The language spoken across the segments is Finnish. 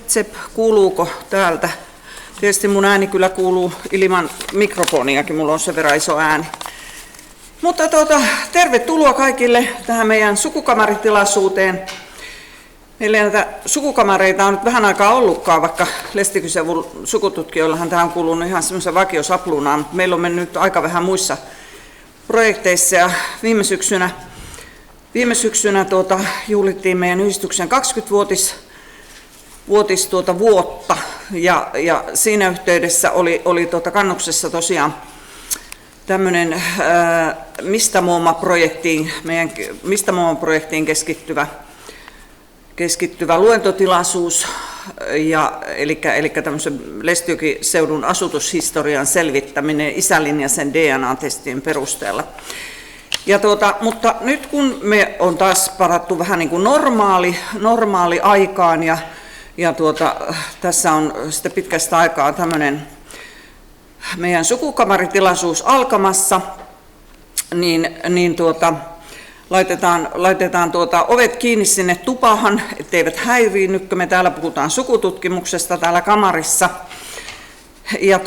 Tsep, kuuluuko täältä? Tietysti mun ääni kyllä kuuluu ilman mikrofoniakin, mulla on sen verran iso ääni. Mutta tervetuloa kaikille tähän meidän sukukamaritilaisuuteen. Meillä näitä sukukamareita on nyt vähän aikaa ollutkaan, vaikka Lestikysevun sukututkijoillahan tämä on kuulunut ihan semmoisen vakiosaplunaan, mutta meillä on mennyt aika vähän muissa projekteissa ja viime syksynä juhlittiin meidän yhdistyksen 20-vuotis vuotta ja siinä yhteydessä oli Kannuksessa tosiaan tämmöinen Mistä Muoma-projektiin keskittyvä luentotilaisuus, eli tämmöisen Lestijokseudun asutushistorian selvittäminen isälinjaisen DNA-testien perusteella. Mutta nyt kun me on taas palattu vähän niin kuin normaali aikaan ja tässä on sitten pitkästä aikaa tämmöinen meidän sukukamaritilaisuus alkamassa, niin laitetaan ovet kiinni sinne tupahan, etteivät häiriinny, kun me täällä puhutaan sukututkimuksesta täällä kamarissa. Ja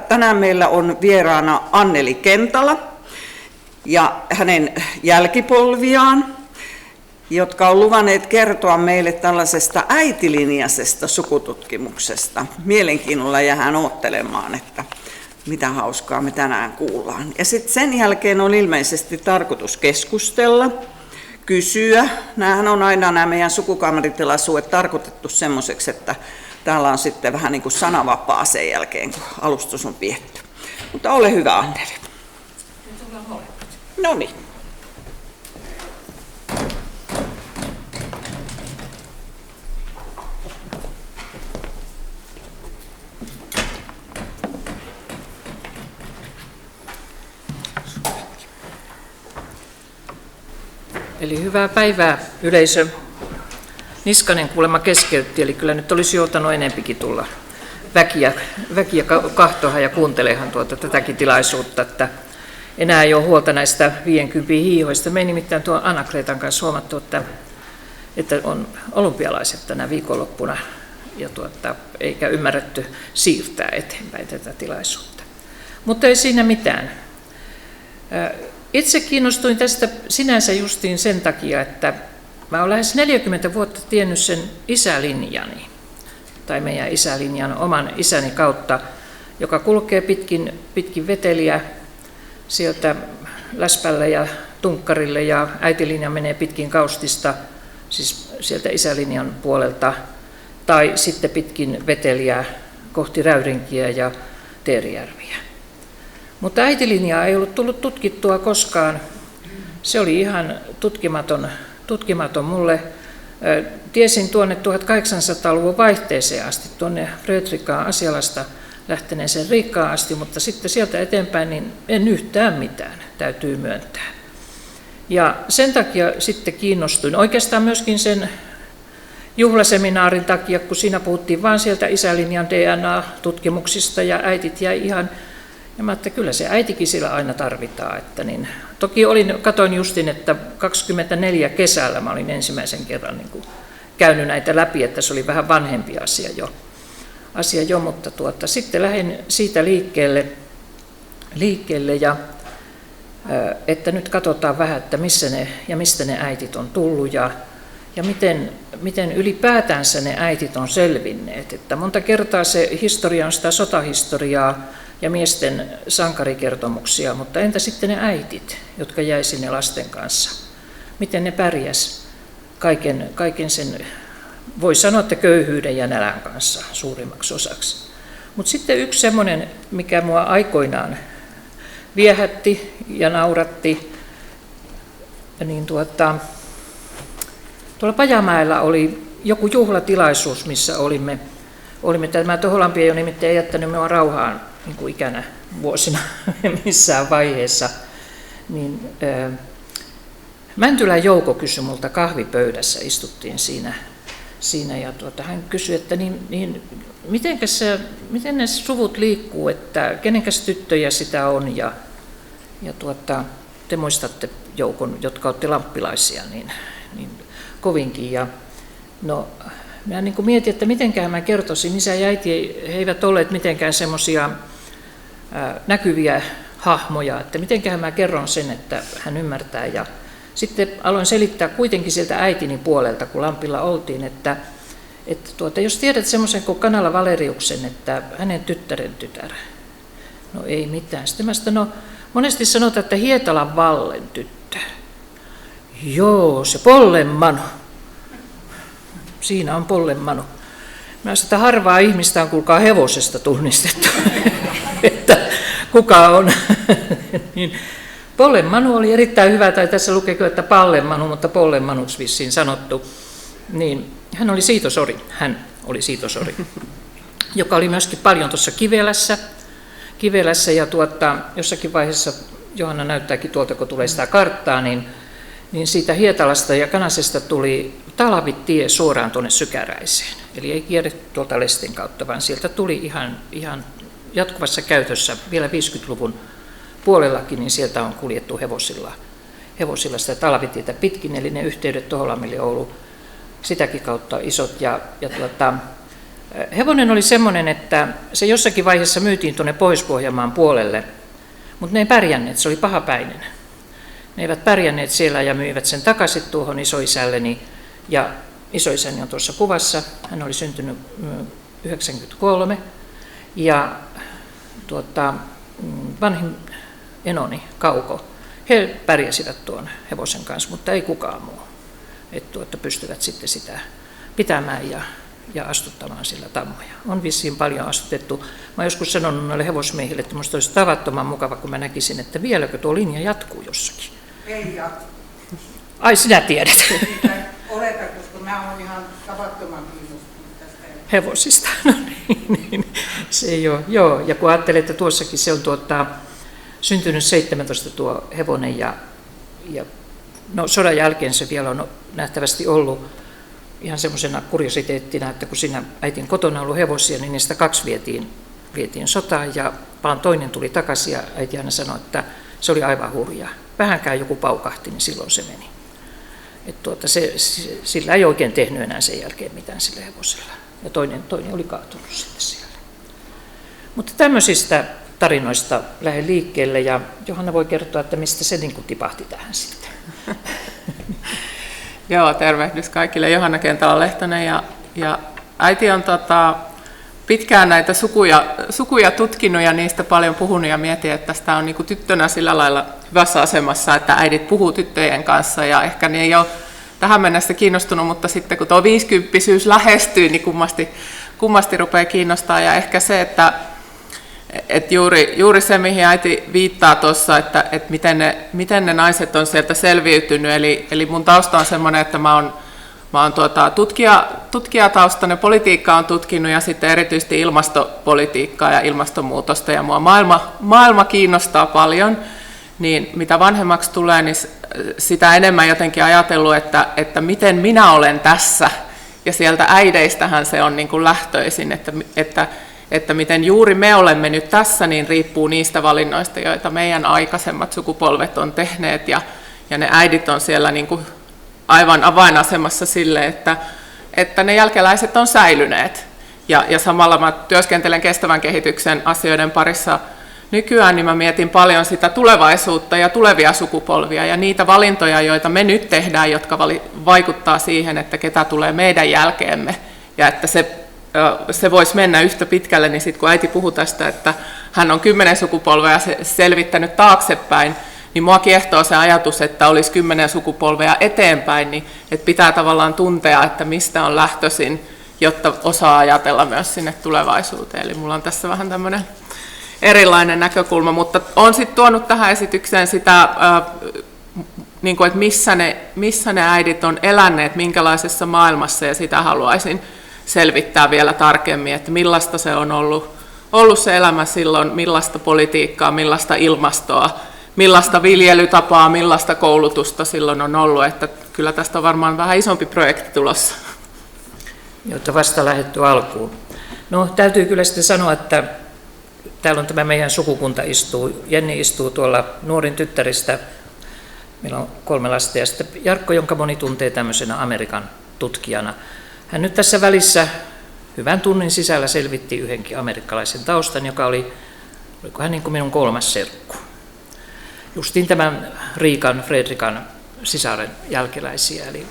tänään meillä on vieraana Anneli Kentala ja hänen jälkipolviaan, jotka on luvanneet kertoa meille tällaisesta äitilinjaisesta sukututkimuksesta. Mielenkiinnolla jäähän odottelemaan, että mitä hauskaa me tänään kuullaan. Ja sitten sen jälkeen on ilmeisesti tarkoitus keskustella, kysyä. Nämähän on aina nämä meidän sukukamaritilaisuudet tarkoitettu semmoiseksi, että täällä on sitten vähän niin kuin sanavapaa sen jälkeen, kun alustus on pidetty. Mutta ole hyvä, Anneli. No niin. Eli hyvää päivää, yleisö. Niskanen kuulemma keskeytti, eli kyllä nyt olisi joutanut enempikin tulla väkiä kahtohan ja kuuntelehan tätäkin tilaisuutta, että enää ei ole huolta näistä 50 hiihoista. Me ei nimittäin tuon Anna-Greetan kanssa huomattu, että on olympialaiset tänä viikonloppuna, ja eikä ymmärretty siirtää eteenpäin tätä tilaisuutta. Mutta ei siinä mitään. Itse kiinnostuin tästä sinänsä justiin sen takia, että mä olen lähes 40 vuotta tiennyt sen isälinjani, tai meidän isälinjan oman isäni kautta, joka kulkee pitkin veteliä sieltä Läspälle ja Tunkkarille, ja äitilinja menee pitkin Kaustista, siis sieltä isälinjan puolelta, tai sitten pitkin veteliä kohti Räydinkiä ja Teerijärviä. Mutta äitilinjaa ei ollut tullut tutkittua koskaan. Se oli ihan tutkimaton mulle. Tiesin tuonne 1800-luvun vaihteeseen asti, tuonne Fredrikaan Asialasta lähteneeseen Riikkaan asti, mutta sitten sieltä eteenpäin niin en yhtään mitään, täytyy myöntää. Ja sen takia sitten kiinnostuin, oikeastaan myöskin sen juhlaseminaarin takia, kun siinä puhuttiin vain sieltä isälinjan DNA-tutkimuksista ja äitit jäi ihan. Ja mä ajattelin, että kyllä se äitikin sillä aina tarvitaan. Toki katoin justin, että 24 kesällä mä olin ensimmäisen kerran käynyt näitä läpi, että se oli vähän vanhempi asia jo mutta sitten lähdin siitä liikkeelle ja että nyt katsotaan vähän, että mistä ne äitit on tullut ja miten ylipäätänsä ne äitit on selvinneet. Että monta kertaa se historia on sitä sotahistoriaa ja miesten sankarikertomuksia, mutta entä sitten ne äitit, jotka jäi sinne lasten kanssa? Miten ne pärjäs kaiken sen, voi sanoa, että köyhyyden ja nälän kanssa suurimmaksi osaksi. Mutta sitten yksi semmoinen, mikä mua aikoinaan viehätti ja nauratti, niin tuolla Pajamäellä oli joku juhlatilaisuus, missä olimme. Tämä Toholampi ei ole nimittäin jättänyt minua rauhaan niin kuin ikänä vuosina missään vaiheessa. Mäntylän Jouko kysyi multa kahvipöydässä, istuttiin siinä ja hän kysyi, että miten ne suvut liikkuu, että kenenkäs tyttöjä sitä on ja te muistatte Joukon, jotka olette lamppilaisia, niin kovinkin. Ja no, mä niin kuin mietin, että mitenkään mä kertoisin, isä ja äiti he eivät olleet mitenkään semmoisia näkyviä hahmoja, että mitenkään mä kerron sen, että hän ymmärtää. Ja sitten aloin selittää kuitenkin sieltä äitini puolelta, kun Lampilla oltiin, että jos tiedät semmoisen kuin Kanala Valeriuksen, että hänen tyttären tytär. No ei mitään. Sitten mä sanoin, no monesti sanotaan, että Hietalan Vallen tyttär. Joo, se Pollenmanu. Siinä on Pollenmanu. Mä sanoin, että harvaa ihmistä on kuulkaa hevosesta tunnistettu, että kuka on. Niin, Pollenmanu oli erittäin hyvä, tai tässä lukeeko, että Pallenmanu, mutta Pollenmanuksi vissiin sanottu. Niin, hän oli Siitosori, joka oli myöskin paljon tuossa Kivelässä ja jossakin vaiheessa, Johanna näyttääkin tuolta, kun tulee sitä karttaa, niin siitä Hietalasta ja Kanasesta tuli talvitie suoraan tuonne Sykäräiseen. Eli ei kierretty tuolta Lestin kautta, vaan sieltä tuli ihan jatkuvassa käytössä vielä 50-luvun puolellakin, niin sieltä on kuljettu hevosilla sitä talvitietä pitkin, eli ne yhteydet Toholammille Oulu sitäkin kautta isot. Hevonen oli semmoinen, että se jossakin vaiheessa myytiin tuonne Pohjois-Pohjanmaan puolelle, mutta ne ei pärjänneet, se oli pahapäinen. Ne eivät pärjänneet siellä ja myivät sen takaisin tuohon isoisälleni. Ja isoisäni on tuossa kuvassa, hän oli syntynyt 1993. Ja vanhin enoni, Kauko, he pärjäsivät tuon hevosen kanssa, mutta ei kukaan muu. Että pystyvät sitten sitä pitämään ja astuttamaan sillä tammoja. On vissiin paljon astutettu. Mä oon joskus sanonut noille hevosmiehille, että minusta olisi tavattoman mukava, kun mä näkisin, että vieläkö tuo linja jatkuu jossakin. Ei jatkuu. Ai, sinä tiedät. Oleta, koska mä oon ihan tavattoman kiinnostunut tästä. Hevosista, no niin. Se ei ole. Joo, ja kun ajattelee, että tuossakin se on syntynyt 17 tuo hevonen ja no, sodan jälkeen se vielä on nähtävästi ollut ihan semmoisena kuriositeettina, että kun siinä äitin kotona ollut hevosia, niin niistä 2 vietiin sotaan ja vaan toinen tuli takaisin ja äiti aina sanoi, että se oli aivan hurjaa. Vähänkään joku paukahti, niin silloin se meni. Sillä ei oikein tehnyt enää sen jälkeen mitään sillä hevosella. Ja toinen oli kaatunut sitten siellä. Mutta tämmöisistä tarinoista lähden liikkeelle ja Johanna voi kertoa, että mistä se niin kuin tipahti tähän sitten. Joo, tervehdys kaikille. Johanna Kentala-Lehtonen ja äiti on pitkään näitä sukuja tutkinut ja niistä paljon puhunut ja mietin, että tästä on niin kuin tyttönä sillä lailla hyvässä asemassa, että äidit puhuu tyttöjen kanssa ja ehkä ne ei ole tähän mennessä kiinnostunut, mutta sitten kun tuo 50-syys lähestyy, niin kummasti rupeaa kiinnostaa ja ehkä se, että juuri se, mihin äiti viittaa tuossa, että miten ne naiset on sieltä selviytynyt. Eli mun tausta on semmoinen, että mä oon tutkijataustainen, politiikkaa on tutkinut ja sitten erityisesti ilmastopolitiikkaa ja ilmastonmuutosta. Ja mua maailma kiinnostaa paljon, niin mitä vanhemmaksi tulee, niin sitä enemmän jotenkin ajatellut, että miten minä olen tässä. Ja sieltä äideistähän se on niin kuin lähtöisin, että miten juuri me olemme nyt tässä, niin riippuu niistä valinnoista, joita meidän aikaisemmat sukupolvet on tehneet, ja ne äidit on siellä niin kuin aivan avainasemassa sille, että ne jälkeläiset on säilyneet. Ja samalla mä työskentelen kestävän kehityksen asioiden parissa nykyään, niin mä mietin paljon sitä tulevaisuutta ja tulevia sukupolvia, ja niitä valintoja, joita me nyt tehdään, jotka vaikuttaa siihen, että ketä tulee meidän jälkeemme, ja että se voisi mennä yhtä pitkälle, niin sitten kun äiti puhui tästä, että hän on 10 sukupolvea selvittänyt taaksepäin, niin mua kiehtoo se ajatus, että olisi 10 sukupolvea eteenpäin, niin että pitää tavallaan tuntea, että mistä on lähtöisin, jotta osaa ajatella myös sinne tulevaisuuteen. Eli mulla on tässä vähän tämmöinen erilainen näkökulma, mutta olen sitten tuonut tähän esitykseen sitä, niin kuin, että missä ne äidit on eläneet, minkälaisessa maailmassa, ja sitä haluaisin selvittää vielä tarkemmin, että millaista se on ollut se elämä silloin, millaista politiikkaa, millaista ilmastoa, millaista viljelytapaa, millaista koulutusta silloin on ollut, että kyllä tästä on varmaan vähän isompi projekti tulossa. Jotta vasta lähdetty alkuun. No täytyy kyllä sitten sanoa, että täällä on tämä meidän sukukunta istuu, Jenni istuu tuolla nuorin tyttäristä, meillä on 3 lasta, ja sitten Jarkko, jonka moni tuntee tämmöisenä Amerikan tutkijana. Hän nyt tässä välissä hyvän tunnin sisällä selvitti yhdenkin amerikkalaisen taustan, joka oliko hän niin kuin minun 3. serkku. Justiin tämän Fredrikan sisaren jälkeläisiä, eli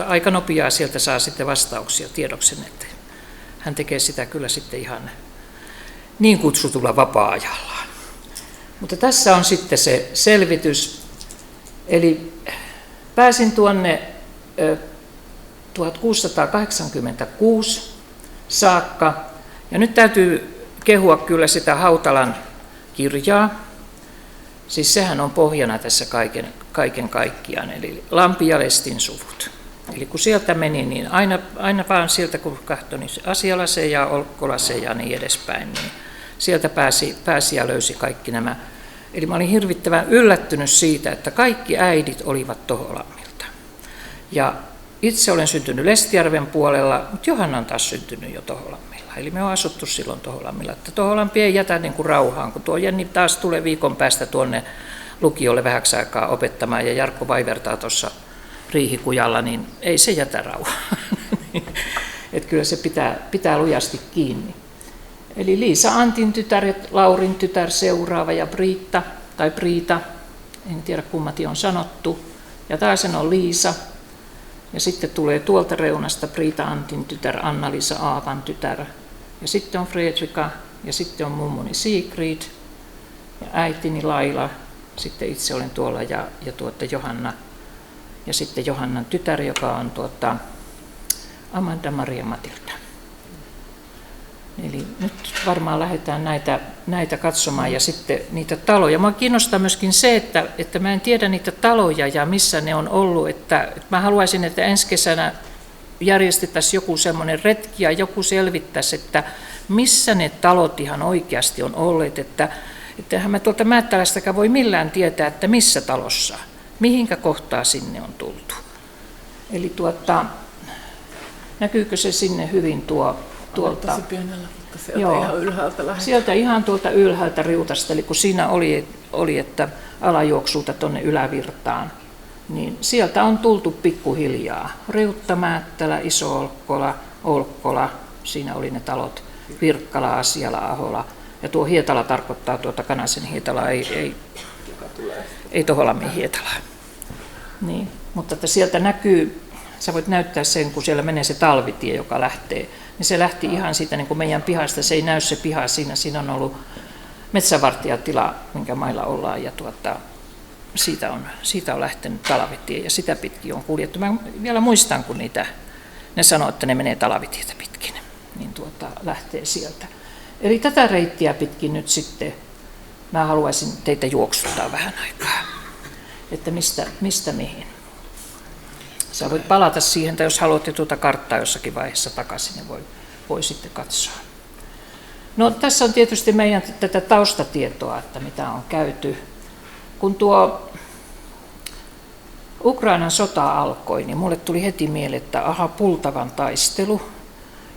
aika nopeaa sieltä saa sitten vastauksia tiedoksen, että hän tekee sitä kyllä sitten ihan niin kutsutulla vapaa-ajallaan. Mutta tässä on sitten se selvitys, eli pääsin tuonne 1686 saakka, ja nyt täytyy kehua kyllä sitä Hautalan kirjaa, siis sehän on pohjana tässä kaiken kaikkiaan, eli Lampi ja Lestin suvut. Eli kun sieltä meni, niin aina vaan sieltä kun katsoi, niin Asialasen ja Olkkolasen ja niin edespäin, niin sieltä pääsi ja löysi kaikki nämä. Eli mä olin hirvittävän yllättynyt siitä, että kaikki äidit olivat Toholammilta. Ja itse olen syntynyt Lestijärven puolella, mutta Johanna on taas syntynyt jo Toholammilla. Eli me on asuttu silloin Toholammilla. Että Toholampi ei jätä niin kuin rauhaan, kun tuo Jenni taas tulee viikon päästä tuonne lukiolle vähäksi aikaa opettamaan ja Jarkko vaivertaa tuossa riihikujalla, niin ei se jätä rauhaan. Että kyllä se pitää lujasti kiinni. Eli Liisa Antin tytär ja Laurin tytär seuraava ja Priita, en tiedä kummati on sanottu, ja taisen on Liisa. Ja sitten tulee tuolta reunasta Priita Antin tytär, Anna-Liisa Aavan tytär, ja sitten on Fredrika, ja sitten on mummuni Sigrid, ja äitini Laila, sitten itse olen tuolla, ja Johanna, ja sitten Johannan tytär, joka on Amanda Maria Matilda. Eli nyt varmaan lähdetään näitä katsomaan ja sitten niitä taloja. Minua kiinnostaa myöskin se, että mä en tiedä niitä taloja ja missä ne on ollut. Että mä haluaisin, että ensi kesänä järjestettäisiin joku semmoinen retki ja joku selvittäisi, että missä ne talot ihan oikeasti on olleet. Ettehän mä tuolta Määttälästäkään voi millään tietää, että missä talossa, mihinkä kohtaa sinne on tultu. Eli näkyykö se sinne hyvin tuolta? Ihan ylhäältä lähdetään. Sieltä ihan tuolta ylhäältä riutasta, eli kun siinä oli että alajuoksuuta tuonne ylävirtaan, niin sieltä on tultu pikkuhiljaa. Riutta, Määttälä, Iso-Olkkola, Olkkola, siinä oli ne talot, Virkkala, Asiala, Ahola. Ja tuo Hietala tarkoittaa Kanasen Hietalaa, ei Toholammin Hietalaa. Niin, mutta että sieltä näkyy, sä voit näyttää sen, kun siellä menee se talvitie, joka lähtee. Niin se lähti ihan siitä niin kuin meidän pihasta, se ei näy se piha siinä on ollut metsävartijatila, minkä mailla ollaan, ja siitä on lähtenyt talvitie, ja sitä pitkin on kuljettu. Mä vielä muistan, kun ne sanoo, että ne menee talvitietä pitkin, niin lähtee sieltä. Eli tätä reittiä pitkin nyt sitten mä haluaisin teitä juoksuttaa vähän aikaa, että mistä mihin. Sä voit palata siihen, tai jos haluatte karttaa jossakin vaiheessa takaisin, niin voi sitten katsoa. No, tässä on tietysti meidän tätä taustatietoa, että mitä on käyty. Kun tuo Ukrainan sota alkoi, niin mulle tuli heti mieleen, että Pultavan taistelu.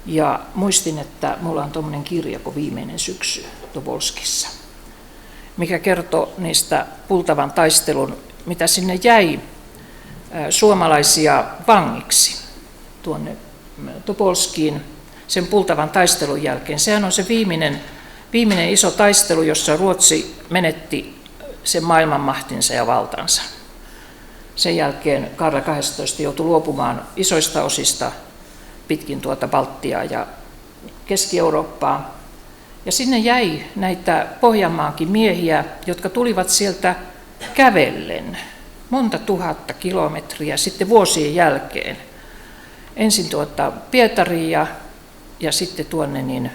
Ja muistin, että mulla on tuommoinen kirja kuin Viimeinen syksy Tobolskissa, mikä kertoo niistä Pultavan taistelun, mitä sinne jäi suomalaisia vangiksi tuonne Topolskiin sen Pultavan taistelun jälkeen. Sehän on se viimeinen iso taistelu, jossa Ruotsi menetti sen maailmanmahtinsa ja valtansa. Sen jälkeen Karla XII joutui luopumaan isoista osista pitkin Baltiaa ja Keski-Eurooppaa. Ja sinne jäi näitä Pohjanmaankin miehiä, jotka tulivat sieltä kävellen monta tuhatta kilometriä sitten vuosien jälkeen. Ensin Pietariin ja sitten tuonne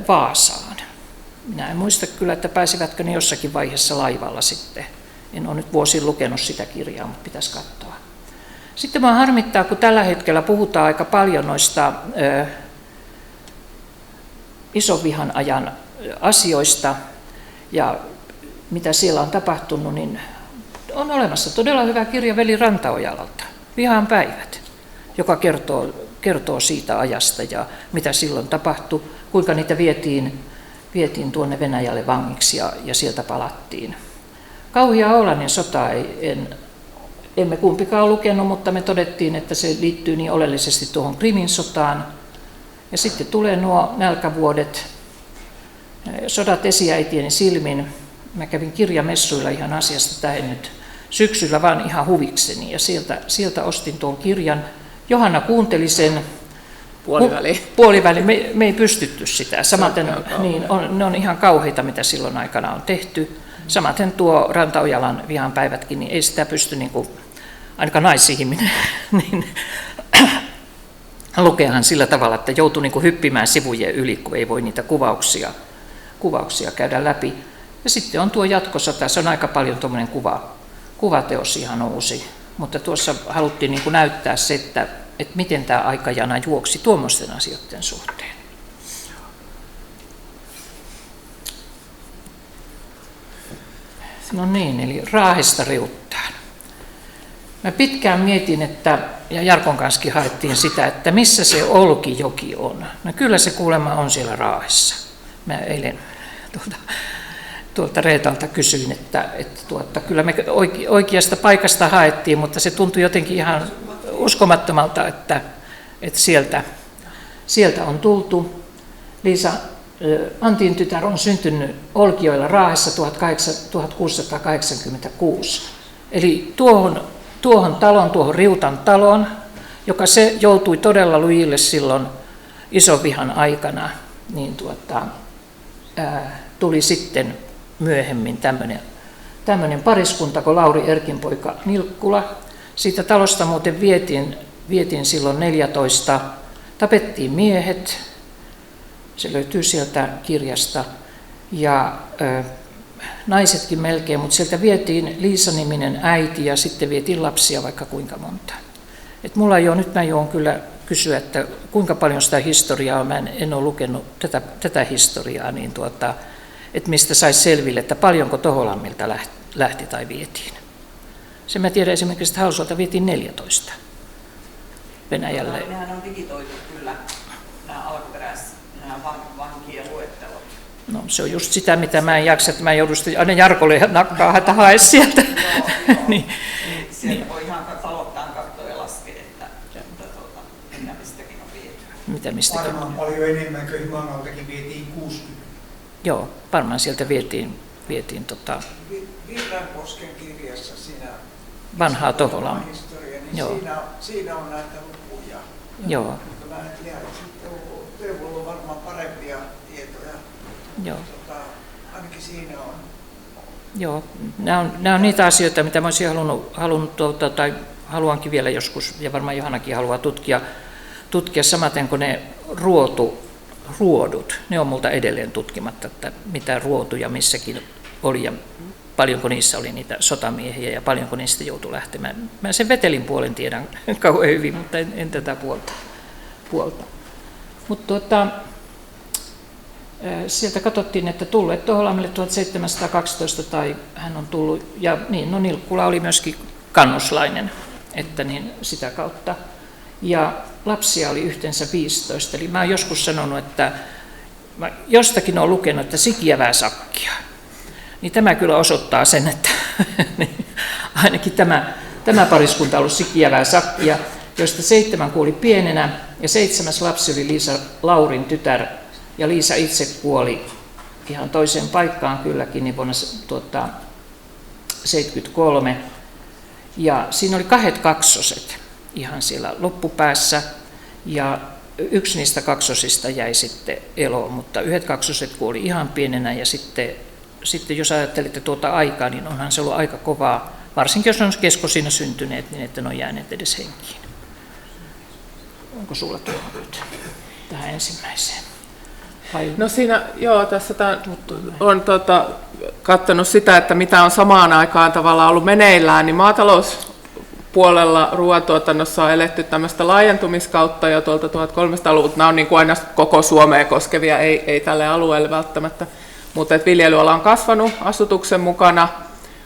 Vaasaan. Minä en muista kyllä, että pääsivätkö ne jossakin vaiheessa laivalla sitten. En ole nyt vuosin lukenut sitä kirjaa, mutta pitäisi katsoa. Sitten minua harmittaa, kun tällä hetkellä puhutaan aika paljon noista isonvihan ajan asioista ja mitä siellä on tapahtunut, niin on olemassa todella hyvä kirja Veli Rantaojalalta, Vihan päivät, joka kertoo siitä ajasta ja mitä silloin tapahtui, kuinka niitä vietiin tuonne Venäjälle vangiksi ja sieltä palattiin. Kauhia Oulainen sota emme kumpikaan lukenut, mutta me todettiin, että se liittyy niin oleellisesti tuohon Krimin sotaan. Ja sitten tulee nuo nälkävuodet, sodat esiäitieni silmin. Mä kävin kirjamessuilla ihan asiasta tähän nyt syksyllä vaan ihan huvikseni ja sieltä ostin tuon kirjan. Johanna kuunteli sen. Puoliväli. Me ei pystytty sitä. Samaten, niin, ne on ihan kauheita, mitä silloin aikana on tehty. Samaten tuo Rantaojalan vihanpäivätkin, niin ei sitä pysty, niin kuin, ainakaan naisihminen, niin lukeahan sillä tavalla, että joutuu niin kuin hyppimään sivujen yli, kun ei voi niitä kuvauksia käydä läpi. Ja sitten on tuo jatkosota, se on aika paljon tuommoinen kuvateos ihan uusi. Mutta tuossa haluttiin niin kuin näyttää se, että miten tämä aikajana juoksi tuommoisten asioiden suhteen. No niin, eli Raahesta Riuttaan. Mä pitkään mietin, ja Jarkon kanssakin haettiin sitä, että missä se Olkijoki on. No kyllä se kuulemma on siellä Raahessa. Mä eilen tuolta Reetalta kysyin, että kyllä me oikeasta paikasta haettiin, mutta se tuntui jotenkin ihan uskomattomalta, että sieltä on tultu. Liisa Antin tytär on syntynyt Olkijoella Raahessa 1686. Eli tuohon Riutan taloon, joka se joutui todella lujille silloin ison vihan aikana, niin tuli sitten myöhemmin tämmöinen pariskunta kuin Lauri Erkin poika Nilkkula. Siitä talosta muuten vietiin silloin 14, tapettiin miehet, se löytyy sieltä kirjasta, ja naisetkin melkein, mutta sieltä vietiin Liisa-niminen äiti ja sitten vietiin lapsia vaikka kuinka monta. Et mulla ei ole, nyt mä joudun kyllä kysyä, että kuinka paljon sitä historiaa, mä en ole lukenut tätä historiaa, niin että mistä saisi selville, että paljonko Toholammilta lähti tai vietiin. Se mä tiedän esimerkiksi, että Hausuolta vietiin 14 Venäjälle. Nehän on digitoitu kyllä, nämä vankien luettelot. No se on just sitä, mitä mä en jaksa, että mä joudun aina Jarkolle nakkaa, että hae sieltä. Niin. Sieltä voi ihan talottaan katsoa ja laskea, että mitä mistäkin on viety. Mitä mistäkin varmaan paljon enemmän kuin Imanaltakin vietiin 60. Joo, varmaan sieltä vietiin Virrankosken kirjassa siinä vanhaa Toholan historia, niin joo. Siinä on näitä lukuja. Joo. Mutta mä en tiedä, Teuvolla on varmaan parempia tietoja. Joo. Ainakin siinä on. Joo, nämä on niitä asioita, mitä mä olisin halunnut tai haluankin vielä joskus, ja varmaan Johannakin haluaa tutkia samaten kuin ne ruodut. Ne on multa edelleen tutkimatta, että mitä ruotuja missäkin oli ja paljonko niissä oli niitä sotamiehiä ja paljonko niistä joutui lähtemään. Mä sen Vetelin puolen tiedän kauhean hyvin, mutta en tätä puolta. Mutta sieltä katsottiin, että tulleet Toholammille 1712 tai hän on tullut, ja niin, no Nilkkula oli myöskin kannuslainen, että niin sitä kautta. Ja lapsia oli yhteensä 15, eli mä oon joskus sanonut, että mä jostakin olen lukenut, että sikiävää sakkia. Niin tämä kyllä osoittaa sen, että ainakin tämä pariskunta on ollut sikiävää sakkia, josta 7 kuoli pienenä, ja 7. lapsi oli Liisa Laurin tytär, ja Liisa itse kuoli ihan toiseen paikkaan kylläkin niin vuonna 1973. Ja siinä oli 2 kaksoset ihan siellä loppupäässä, ja yksi niistä kaksosista jäi sitten eloon, mutta 1 kaksoset kuoli ihan pienenä, ja sitten jos ajattelitte tuota aikaa, niin onhan se ollut aika kovaa, varsinkin jos on keskosina syntyneet, niin että ne on jääneet edes henkiin. Onko sulla tuohon nyt tähän ensimmäiseen? Vai? No siinä, joo, tässä on katsonut sitä, että mitä on samaan aikaan tavallaan ollut meneillään, niin maatalouspuolella ruoantuotannossa on eletty tämmöistä laajentumiskautta jo tuolta 1300-luvulta. Nämä on niin kuin aina koko Suomea koskevia, ei tälle alueelle välttämättä, mutta viljelyala on kasvanut asutuksen mukana,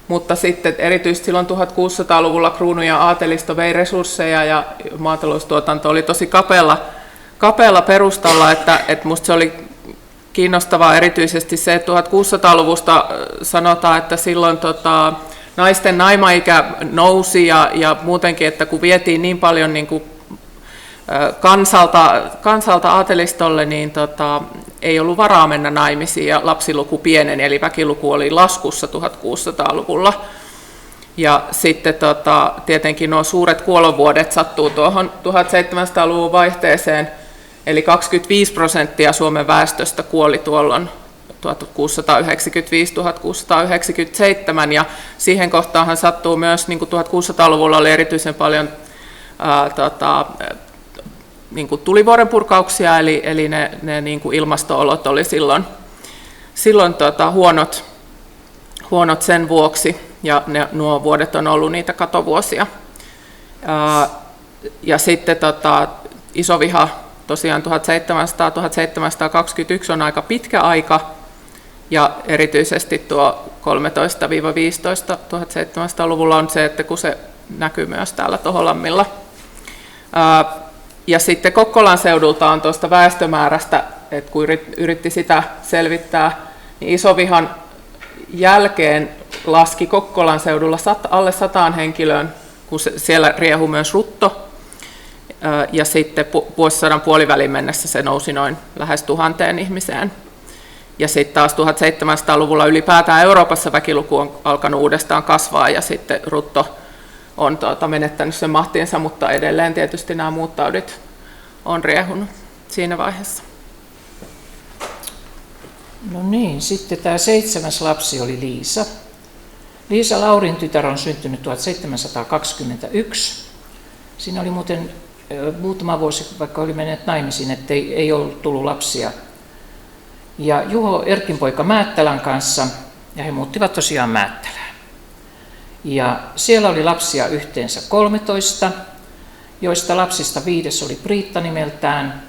mutta sitten erityisesti silloin 1600-luvulla kruunu ja aatelisto vei resursseja ja maataloustuotanto oli tosi kapealla perustalla, että musta se oli kiinnostavaa erityisesti se, että 1600-luvusta sanotaan, että silloin naisten naimaikä nousi ja muutenkin, että kun vietiin niin paljon niin kuin kansalta aatelistolle, niin ei ollut varaa mennä naimisiin ja lapsiluku pieneni, eli väkiluku oli laskussa 1600-luvulla. Ja sitten tietenkin nuo suuret kuolovuodet sattuu tuohon 1700-luvun vaihteeseen, eli 25% Suomen väestöstä kuoli tuolloin 1695-1697, ja siihen kohtaanhan sattuu myös, niin kuin 1600-luvulla oli erityisen paljon niin kuin tulivuorenpurkauksia, eli ne niin kuin ilmasto-olot oli silloin huonot sen vuoksi, ja nuo vuodet on ollut niitä katovuosia. Ja sitten iso viha tosiaan 1700-1721 on aika pitkä aika, ja erityisesti tuo 13-15 1700-luvulla on se, että kun se näkyy myös täällä Toholammilla. Ja sitten Kokkolan seudulta on tuosta väestömäärästä, että kun yritti sitä selvittää, niin isovihan jälkeen laski Kokkolan seudulla alle 100 henkilöön, kun siellä riehui myös rutto. Ja sitten vuosisadan puolivälin mennessä se nousi noin lähes 1000 ihmiseen. Ja sitten taas 1700-luvulla ylipäätään Euroopassa väkiluku on alkanut uudestaan kasvaa, ja sitten rutto on menettänyt sen mahtiinsa, mutta edelleen tietysti nämä muut taudit on riehunut siinä vaiheessa. No niin, sitten tämä 7. lapsi oli Liisa. Liisa Laurin tytär on syntynyt 1721. Siinä oli muuten muutama vuosi, vaikka oli mennyt naimisiin, että ei ollut tullut lapsia. Ja Juho Erkinpoika Määttälän kanssa, ja he muuttivat tosiaan Määttälään. Ja siellä oli lapsia yhteensä 13, joista lapsista 5 oli Priitta nimeltään.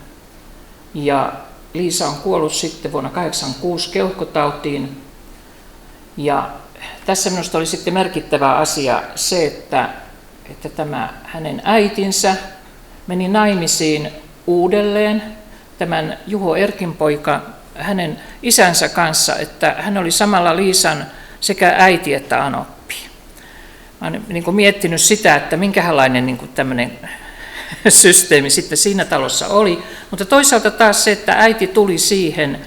Ja Liisa on kuollut sitten vuonna 1986 keuhkotautiin. Ja tässä minusta oli sitten merkittävä asia se, että tämä hänen äitinsä meni naimisiin uudelleen tämän Juho Erkinpoika hänen isänsä kanssa, että hän oli samalla Liisan sekä äiti että anoppi. Mä olen niin kuin miettinyt sitä, että minkälainen niin kuin tämmöinen systeemi sitten siinä talossa oli, mutta toisaalta taas se, että äiti tuli siihen,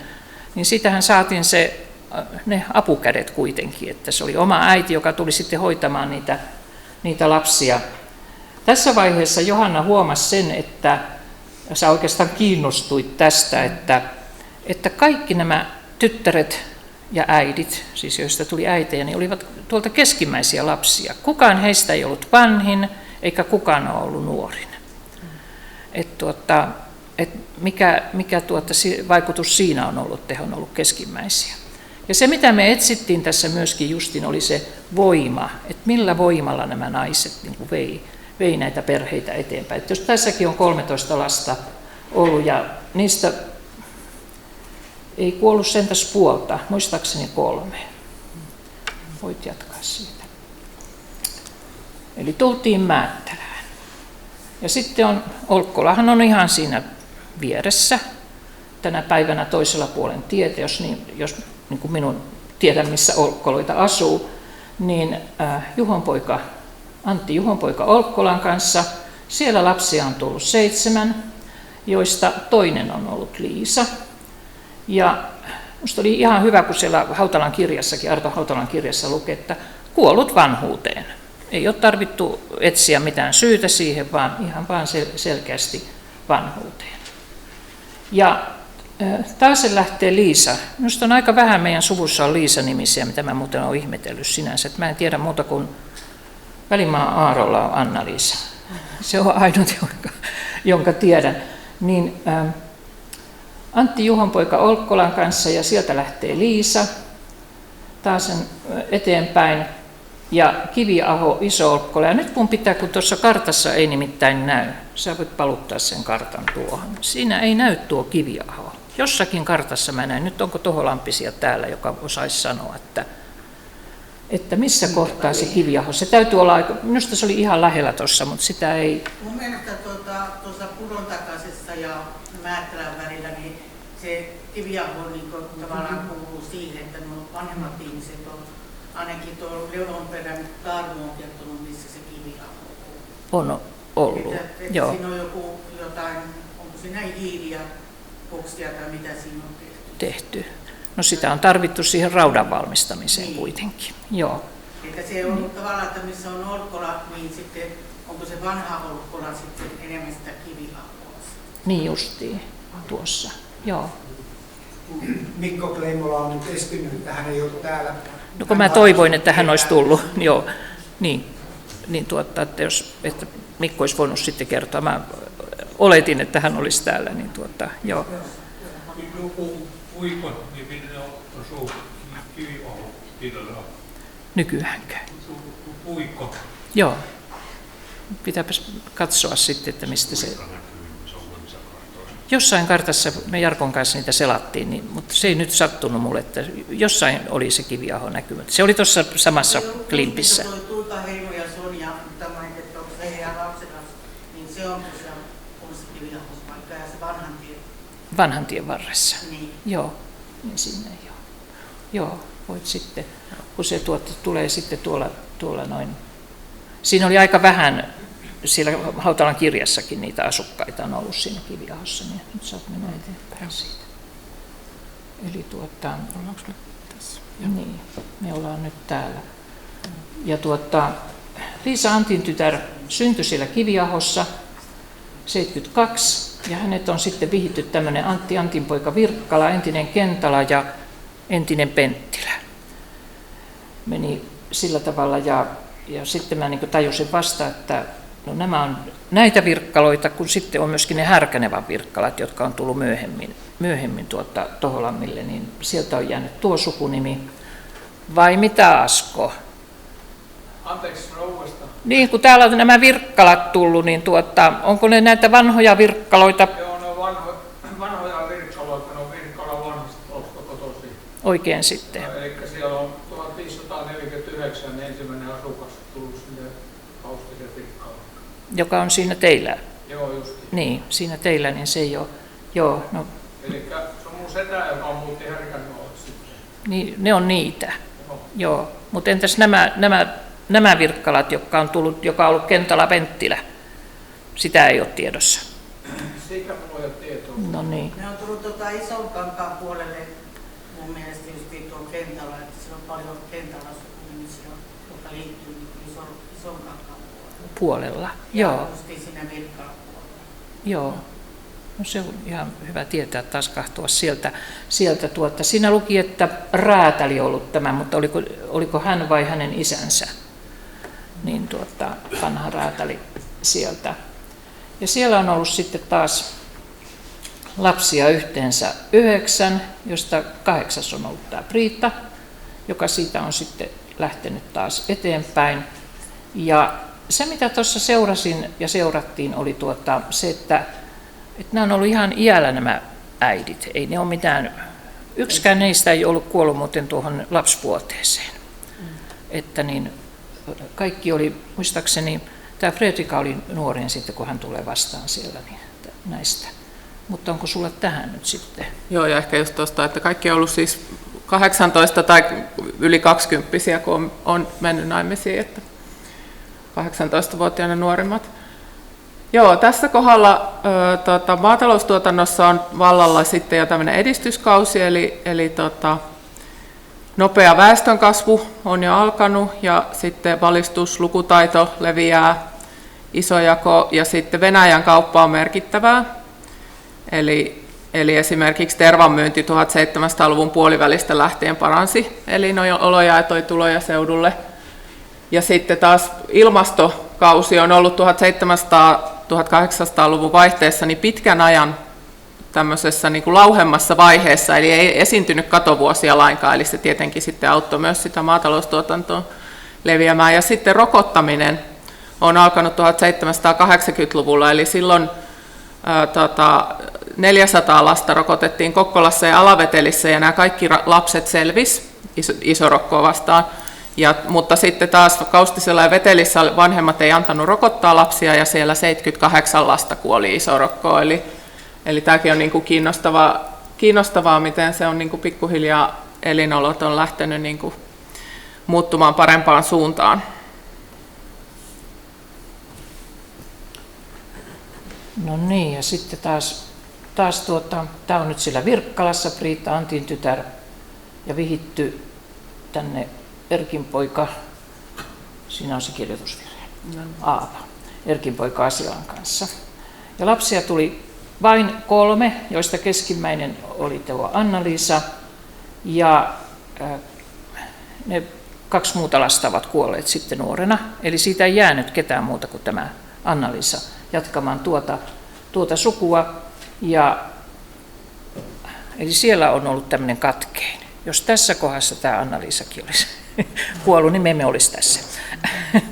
niin siitähän saatiin ne apukädet kuitenkin, että se oli oma äiti, joka tuli sitten hoitamaan niitä lapsia. Tässä vaiheessa Johanna huomasi sen, että sä oikeastaan kiinnostuit tästä, että kaikki nämä tyttäret ja äidit, siis joista tuli äitejä, niin olivat tuolta keskimmäisiä lapsia. Kukaan heistä ei ollut vanhin, eikä kukaan ole ollut nuorin. Mikä vaikutus siinä on ollut, että he on ollut keskimmäisiä. Ja se, mitä me etsittiin tässä myöskin justiin, oli se voima, että millä voimalla nämä naiset niin kuin vei näitä perheitä eteenpäin. Että jos tässäkin on 13 lasta ollut ja niistä ei kuollut sentäs puolta, muistaakseni 3. Voit jatkaa siitä. Eli tultiin Määttälään. Ja sitten Olkkolahan on ihan siinä vieressä tänä päivänä toisella puolen tietä, jos niin kuin minun tiedän, missä Olkkoloita asuu, niin Antti Juhonpoika Olkkolan kanssa. Siellä lapsia on tullut 7, joista toinen on ollut Liisa. Ja minusta oli ihan hyvä, kun siellä Hautalan kirjassakin, Arto Hautalan kirjassa lukee, että kuollut vanhuuteen. Ei ole tarvittu etsiä mitään syytä siihen, vaan ihan vaan selkeästi vanhuuteen. Ja taas se lähtee Liisa. Minusta on aika vähän meidän suvussa on Liisa-nimisiä, mitä mä muuten olen ihmetellyt sinänsä. Että mä en tiedä muuta kuin Välimaan Aarolla on Anna-Liisa. Se on ainut, jonka tiedän. Niin, Antti Juhonpoika Olkkolan kanssa ja sieltä lähtee Liisa taas eteenpäin ja Kiviaho Iso-Olkkola. Ja nyt mun pitää, kun tuossa kartassa ei nimittäin näy, sä voit paluttaa sen kartan tuohon. Siinä ei näy tuo Kiviaho. Jossakin kartassa mä näin, nyt onko Toholampisia täällä, joka osaisi sanoa, että missä kohtaa se Kiviaho. Se täytyy olla aika, minusta se oli ihan lähellä tuossa, mutta sitä ei. Mun mielestä tuossa Pudon takaisessa ja Määttälän välillä, niin se Kiviaho niin tavallaan kuuluu siihen, että nuo vanhemmat ihmiset on ainakin tuolla Leonperän Taarnu on kertonut, missä se kiviaho On ollut, että joo. siinä on jotain, onko siinä hiiliä, boksia tai mitä siinä on tehty. No sitä on tarvittu siihen raudan valmistamiseen Niin. kuitenkin, joo. Että se on tavallaan, että missä on Olkkola, niin sitten onko se vanha Olkkola sitten enemmän sitä kiviahoa? Niin justiin tuossa, joo. Mikko Kleimola on nyt estynyt, että hän ei ole täällä. No kun mä toivoin, että hän olisi tullut, joo, niin että Mikko olisi voinut sitten kertoa. Mä oletin, että hän olisi täällä, niin joo. Joku puikot, niin minne osuu kiviaho tilalla. Nykyäänkö? Puikko. Joo. Pitääpäs katsoa sitten, että mistä se... Jossain kartassa me Jarkon kanssa niitä selattiin, niin, mutta se ei nyt sattunut mulle, että jossain oli se kiviaho näkymät. Se oli tuossa samassa klimpissä. Tuo Tuika, Heino ja Sonja, mitä mainit, että onko se heidän lapsensa, niin se on se kiviahospaikka ja se Vanhan tien varressa. Niin. Joo, niin sinne joo. Joo, voit sitten, kun se tulee sitten tuolla noin. Siinä oli aika vähän, siellä Hautalan kirjassakin niitä asukkaita on ollut siinä kiviahossa, niin nyt saat mennä eteenpäin siitä. Eli Ollaanko me tässä? niin, me ollaan nyt täällä. Ja Liisa Antin tytär syntyi siellä Kiviahossa 72, ja hänet on sitten vihitty tämmöinen Antti Antinpoika Virkkala, entinen Kentala ja entinen Penttilä. Meni sillä tavalla, ja sitten mä niin tajusin vasta, että no nämä on näitä virkkaloita, kun sitten on myöskin ne Härkänevan virkkalat, jotka on tullut myöhemmin Toholammille, niin sieltä on jäänyt tuo sukunimi. Vai mitä, Asko? Anteeksi rouvasta. Niin, kun täällä on nämä virkkalat tullut, niin onko ne näitä vanhoja virkkaloita? Joo, ne on vanhoja virkkaloita, ne on Virkkala vanhasta talosta kotoisin. Oikein sitten. Eli siellä on 1549 ensimmäinen asukas tullut sinne Kaustisen Virkkalaan. Joka on siinä teillä. Joo, justiin. Niin, siinä teillä, niin se ei ole. Joo, no, Eli se on mun setä, joka muutti Härkännuolle sitten. niin, ne on niitä. Joo. Joo, mutta entäs nämä virkkalat, joka on ollut Kentala Penttilä? Sitä ei ole tiedossa. Siitä mulla ei ole tietoa. No niin. Ne on tullut Isonkankaan puolelle mun mielestä just tuon Kentala, että siellä on paljon Kentala-sukunimisia, jotka liittyy Isonkankaan Puolella. ja Joo, justiin siinä Virkkalan puolella. joo. No se on ihan hyvä tietää taas kahtua sieltä. Siinä luki, että räätäli on ollut tämä, mutta oliko hän vai hänen isänsä? Niin vanha räätäli sieltä. Ja siellä on ollut sitten taas lapsia yhteensä 9, josta 8 on ollut tämä Priitta, joka siitä on sitten lähtenyt taas eteenpäin. Ja se, mitä tuossa seurasin ja seurattiin, oli se, että nämä on ollut ihan iällä nämä äidit. Ei ne ole mitään, yksikään neistä ei ollut kuollut muuten tuohon lapsivuoteeseen. Että niin, kaikki oli, muistaakseni, tämä Fredrika oli nuorin sitten, kun hän tulee vastaan siellä niin, näistä. Mutta onko sulla tähän nyt sitten? Joo, ja ehkä just tuosta, että kaikki on ollut siis 18 tai yli 20, kun on mennyt naimisiin, että 18-vuotiaana nuorimmat. Joo, tässä kohdalla maataloustuotannossa on vallalla sitten jo tämmöinen edistyskausi, eli nopea väestönkasvu on jo alkanut ja sitten valistus, lukutaito leviää, isojako ja sitten Venäjän kauppa on merkittävää. Eli esimerkiksi tervan myynti 1700-luvun puolivälistä lähtien paransi elinoloja ja toi tuloja seudulle. Ja sitten taas ilmastokausi on ollut 1700-1800-luvun vaihteessa niin pitkän ajan tämmöisessä niin kuin lauhemmassa vaiheessa, eli ei esiintynyt katovuosia lainkaan, eli se tietenkin sitten auttoi myös sitä maataloustuotantoa leviämään. Ja sitten rokottaminen on alkanut 1780-luvulla, eli silloin 400 lasta rokotettiin Kokkolassa ja Alavetelissä, ja nämä kaikki lapset selvisi isorokkoa vastaan. Mutta sitten taas Kaustisella ja Vetelissä vanhemmat ei antanut rokottaa lapsia, ja siellä 78 lasta kuoli isorokkoon. Eli tämäkin on niin kuin kiinnostavaa, miten se on niin kuin pikkuhiljaa elinolot on lähtenyt niin kuin muuttumaan parempaan suuntaan. No niin, ja sitten taas tämä on nyt siellä Virkkalassa, Priitta Antin tytär, ja vihitty tänne Erkin poika, siinä on se kirjoitusvirhe, Aapa, Erkin poika Asialan kanssa. Ja lapsia tuli vain 3, joista keskimmäinen oli tuo Anna-Liisa, ja ne 2 muuta lasta ovat kuolleet sitten nuorena, eli siitä ei jäänyt ketään muuta kuin tämä Anna-Liisa jatkamaan tuota sukua. Eli siellä on ollut tämmöinen katkein. Jos tässä kohdassa tämä Anna-Liisakin olisi kuollut, niin me emme olisi tässä.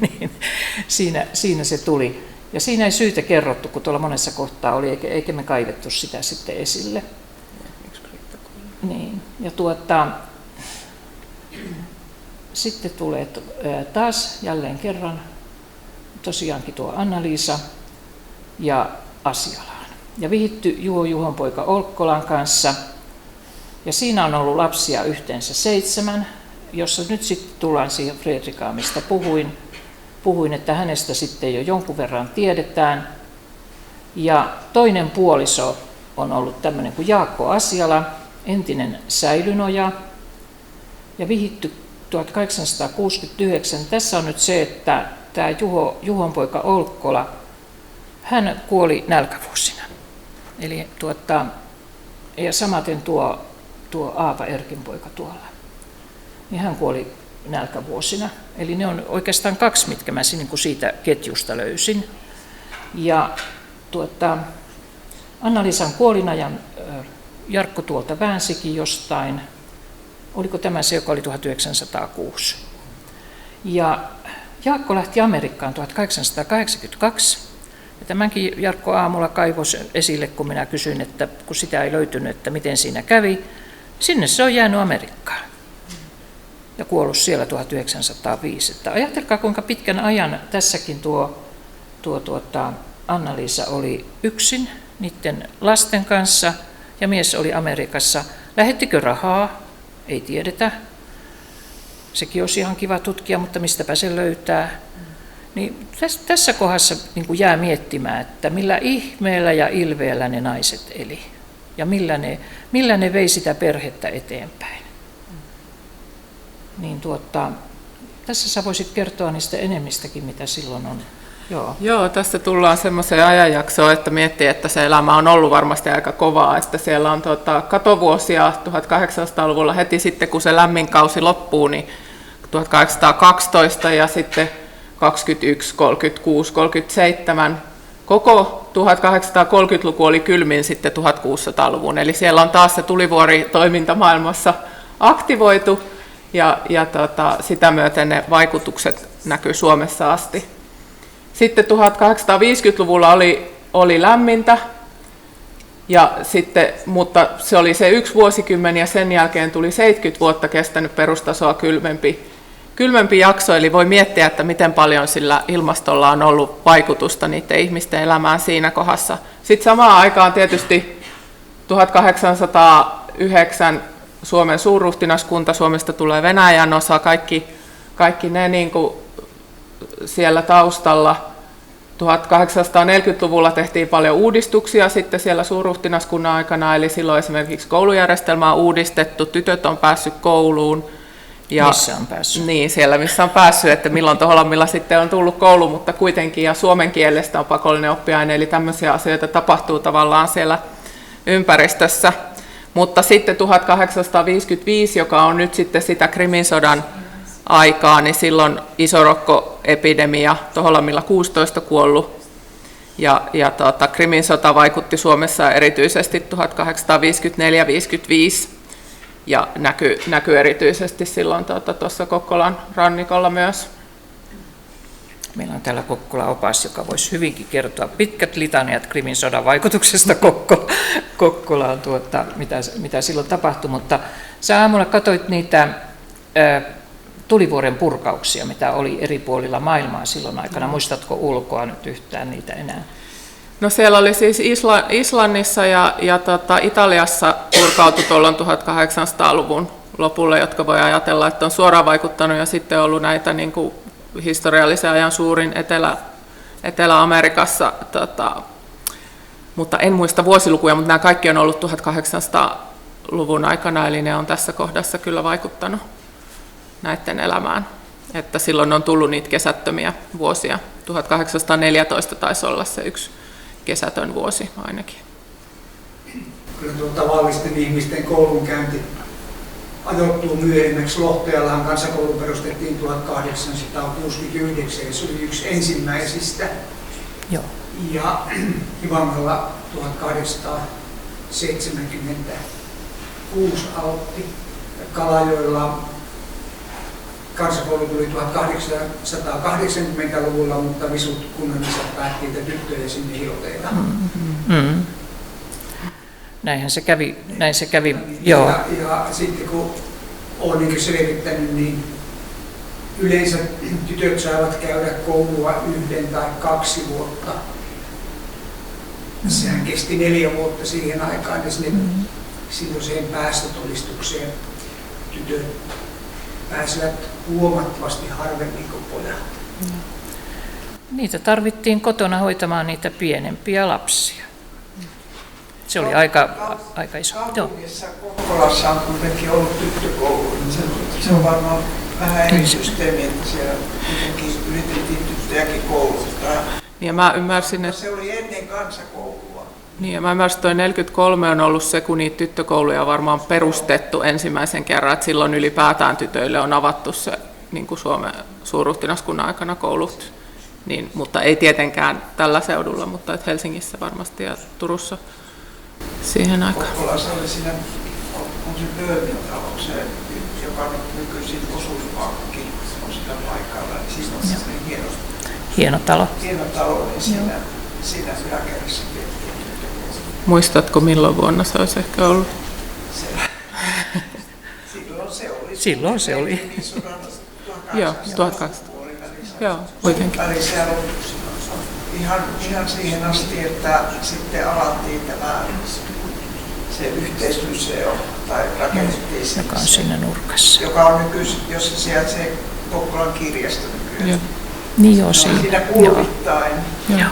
Niin, siinä se tuli. Ja siinä ei syytä kerrottu, kun tuolla monessa kohtaa oli, eikä me kaivettu sitä sitten esille. Niin. Ja sitten tulee taas jälleen kerran tosiaankin tuo Anna-Liisa ja Asialaan. Ja vihitty Juhon poika Olkkolan kanssa. Ja siinä on ollut lapsia yhteensä 7, jossa nyt sitten tullaan siihen Fredrikaan, mistä puhuin, että hänestä sitten jo jonkun verran tiedetään. Ja toinen puoliso on ollut tämmöinen kuin Jaakko Asiala, entinen säilynoja, ja vihitty 1869. Tässä on nyt se, että tämä Juhon poika Olkkola, hän kuoli nälkävuosina. Eli ja samaten tuo Aapa Erkin poika tuolla, niin hän kuoli nälkävuosina. Eli ne on oikeastaan 2, mitkä mä siitä ketjusta löysin. Ja Anna-Liisan kuolinajan Jarkko tuolta väänsikin jostain, oliko tämä se, joka oli 1906. Ja Jaakko lähti Amerikkaan 1882. Ja tämänkin Jarkko aamulla kaivoi esille, kun minä kysyin, että kun sitä ei löytynyt, että miten siinä kävi. Sinne se on jäänyt Amerikkaan ja kuollut siellä 1905. Että ajatelkaa, kuinka pitkän ajan tässäkin Anna-Liisa oli yksin niiden lasten kanssa ja mies oli Amerikassa. Lähettikö rahaa? Ei tiedetä. Sekin olisi ihan kiva tutkia, mutta mistäpä se löytää. Niin tässä kohdassa niin jää miettimään, että millä ihmeellä ja ilveellä ne naiset eli ja millä ne vei sitä perhettä eteenpäin. Niin tässä sä voisit kertoa niistä enemmistäkin, mitä silloin on. Joo, tässä tullaan semmoiseen ajanjaksoon, että miettii, että se elämä on ollut varmasti aika kovaa, että siellä on katovuosia 1800-luvulla heti sitten, kun se lämmin kausi loppuu, niin 1812 ja sitten 21, 36, 37. Koko 1830-luku oli kylmin sitten 1600-luvun, eli siellä on taas se tulivuoritoiminta maailmassa aktivoitu ja sitä myöten ne vaikutukset näkyy Suomessa asti. Sitten 1850-luvulla oli lämmintä, mutta se oli se 1 vuosikymmen ja sen jälkeen tuli 70 vuotta kestänyt perustasoa kylmempi jakso, eli voi miettiä, että miten paljon sillä ilmastolla on ollut vaikutusta niiden ihmisten elämään siinä kohdassa. Sitten samaan aikaan tietysti 1809 Suomen suurruhtinaskunta, Suomesta tulee Venäjän osa, kaikki ne niin kuin siellä taustalla. 1840-luvulla tehtiin paljon uudistuksia sitten siellä suurruhtinaskunnan aikana, eli silloin esimerkiksi koulujärjestelmä on uudistettu, tytöt on päässyt kouluun. Ja, missä on päässyt? Niin, siellä missä on päässyt, että milloin Toholammilla sitten on tullut koulu, mutta kuitenkin, ja suomen kielestä on pakollinen oppiaine, eli tämmöisiä asioita tapahtuu tavallaan siellä ympäristössä. Mutta sitten 1855, joka on nyt sitten sitä Krimin sodan aikaa, niin silloin isorokkoepidemia, Toholammilla 16 kuollut, ja Krimin sota vaikutti Suomessa erityisesti 1854-55, ja näkyy erityisesti silloin tuossa Kokkolan rannikolla myös. Meillä on täällä Kokkola-opas, joka voisi hyvinkin kertoa pitkät litaniat Krimin sodan vaikutuksesta Kokkolaan, mitä silloin tapahtui. Mutta sä aamulla katsoit niitä tulivuoren purkauksia, mitä oli eri puolilla maailmaa silloin aikana. Muistatko ulkoa nyt yhtään niitä enää? No siellä oli siis Islannissa ja Italiassa purkautui tuolloin 1800-luvun lopulle, jotka voi ajatella, että on suoraan vaikuttanut, ja sitten on ollut näitä niin kuin historiallisen ajan suurin Etelä-Amerikassa, mutta en muista vuosilukuja, mutta nämä kaikki on ollut 1800-luvun aikana, eli ne on tässä kohdassa kyllä vaikuttanut näiden elämään. Että silloin on tullut niitä kesättömiä vuosia. 1814 taisi olla se yksi kesätön vuosi ainakin. Kyllä tuo tavallisten ihmisten koulunkäynti ajoittuu myöhemmäksi. Lohtajallahan kansakoulu perustettiin 1869, se oli yksi ensimmäisistä. Joo. Ja Ivangalla 1876 aloitti. Kalajoella kansakoulu tuli 1880-luvulla, mutta visut kunnalliset päätti, että tyttöjä sinne ei oteta. Näin se kävi, joo. Ja sitten kun olen niin selvittänyt, niin yleensä tytöt saavat käydä koulua 1 tai 2 vuotta. Sehän kesti 4 vuotta siihen aikaan, ja sinne silloiseen päästötodistukseen tytöt pääsevät huomattavasti harvemmin kuin pojat. Niitä tarvittiin kotona hoitamaan niitä pienempiä lapsia. Se oli aika iso. Kaupungissa Kokkolassa on kuitenkin ollut tyttökoulu, niin se on varmaan vähän eri systeemi, että siellä kuitenkin yritettiin tyttöjäkin kouluttaa. Ja mä ymmärsin, että Se oli ennen kansakoulua. niin, ja mä ymmärsin, että 43 on ollut se, kun niitä tyttökouluja on varmaan perustettu ensimmäisen kerran, että silloin ylipäätään tytöille on avattu se niin kuin Suomen suurruhtinaskunnan aikana koulut, niin, mutta ei tietenkään tällä seudulla, mutta että Helsingissä varmasti ja Turussa siihen aikaan. Kokkolassa oli siinä, on se Böömin-talo, se, joka nykyisin osuuspankki on sillä paikalla, niin siinä on se Hieno talo. hieno talo, niin siinä yläkerrassa tehtiin tyttökoulu. Muistatko, milloin vuonna se olisi ehkä ollut? Silloin se oli. Joo, 1800. Joo, kuitenkin. Välissä ja lopuksi. Ihan siihen asti, että sitten avattiin tämä se yhteismuseo, tai rakennettiin se, Joka on siinä nurkassa. joka on nykyisin, jossa sijaitsee Kokkolan kirjasto nykyään. Joo. Niin joo, Siinä kulmittain. Joo.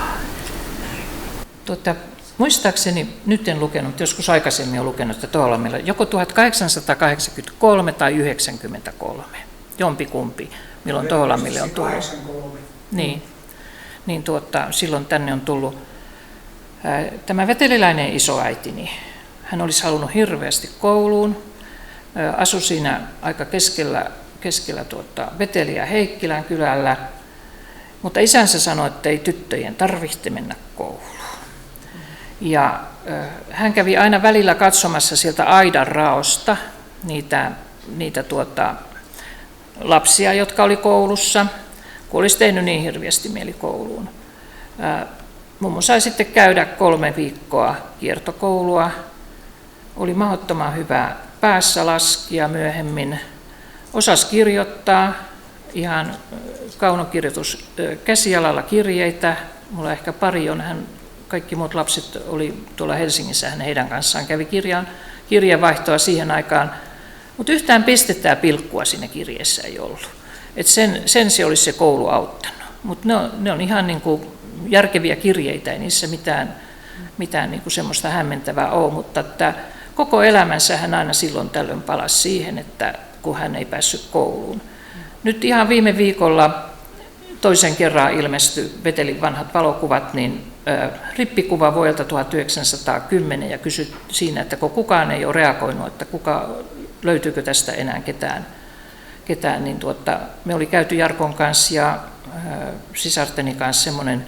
Muistaakseni, nyt en lukenut, joskus aikaisemmin olen lukenut, että Toholammilla joko 1883 tai 1993, jompikumpi, milloin Toholammille on tullut. 83. Niin silloin tänne on tullut tämä veteliläinen isoäitini. Hän olisi halunnut hirveästi kouluun, asui siinä aika keskellä Veteliä Heikkilän kylällä, mutta isänsä sanoi, että ei tyttöjen tarvitse mennä kouluun. Ja hän kävi aina välillä katsomassa sieltä aidan raosta niitä lapsia, jotka oli koulussa, kun olisi tehnyt niin hirveästi mieli kouluun. Mummo sai sitten käydä 3 viikkoa kiertokoulua. Oli mahdottoman hyvä päässä laskija myöhemmin. Osasi kirjoittaa, ihan kaunokirjoitus käsialalla kirjeitä. Mulla ehkä pari on, kaikki muut lapset oli tuolla Helsingissä, hän heidän kanssaan kävi kirjeenvaihtoa siihen aikaan. Mutta yhtään pistettä ja pilkkua siinä kirjeessä ei ollut. Et sen se olisi se koulu auttanut. Mutta ne on ihan niin kuin järkeviä kirjeitä, ei niissä mitään niin kuin semmoista hämmentävää ole. Mutta että koko elämänsä hän aina silloin tällöin palasi siihen, että kun hän ei päässyt kouluun. Nyt ihan viime viikolla toisen kerran ilmestyi Vetelin vanhat valokuvat, niin rippikuva vuodelta 1910 ja kysyi siinä, että kun kukaan ei ole reagoinut, että löytyykö tästä enää ketään, niin me oli käyty Jarkon kanssa ja sisarteni kanssa semmoinen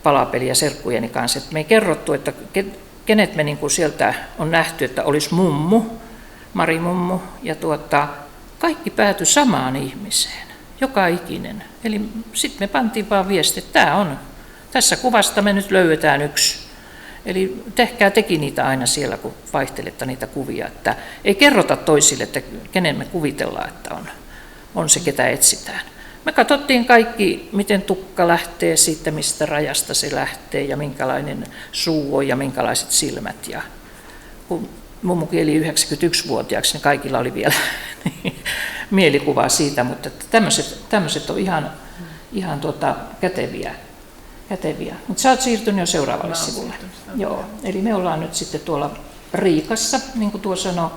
palapeli ja serkkujeni kanssa, että me ei kerrottu, että kenet me niin kuin sieltä on nähty, että olisi mummu, Mari mummu, ja kaikki päätyi samaan ihmiseen, joka ikinen. Eli sitten me pantiin vaan viesti, että tässä kuvasta me nyt löydetään yksi. Eli tehkää teki niitä aina siellä, kun vaihtelette niitä kuvia, että ei kerrota toisille, että kenen me kuvitellaan, että on se, ketä etsitään. Me katsottiin kaikki, miten tukka lähtee siitä, mistä rajasta se lähtee ja minkälainen suu on ja minkälaiset silmät. Ja kun mummukin eli 91-vuotiaaksi, niin kaikilla oli vielä mielikuvaa siitä, mutta tämmöiset on ihan käteviä. Mutta sä oot siirtynyt jo seuraavalle sivulle. Joo, eli me ollaan nyt sitten tuolla Riikassa, niin kuin tuo sanoi.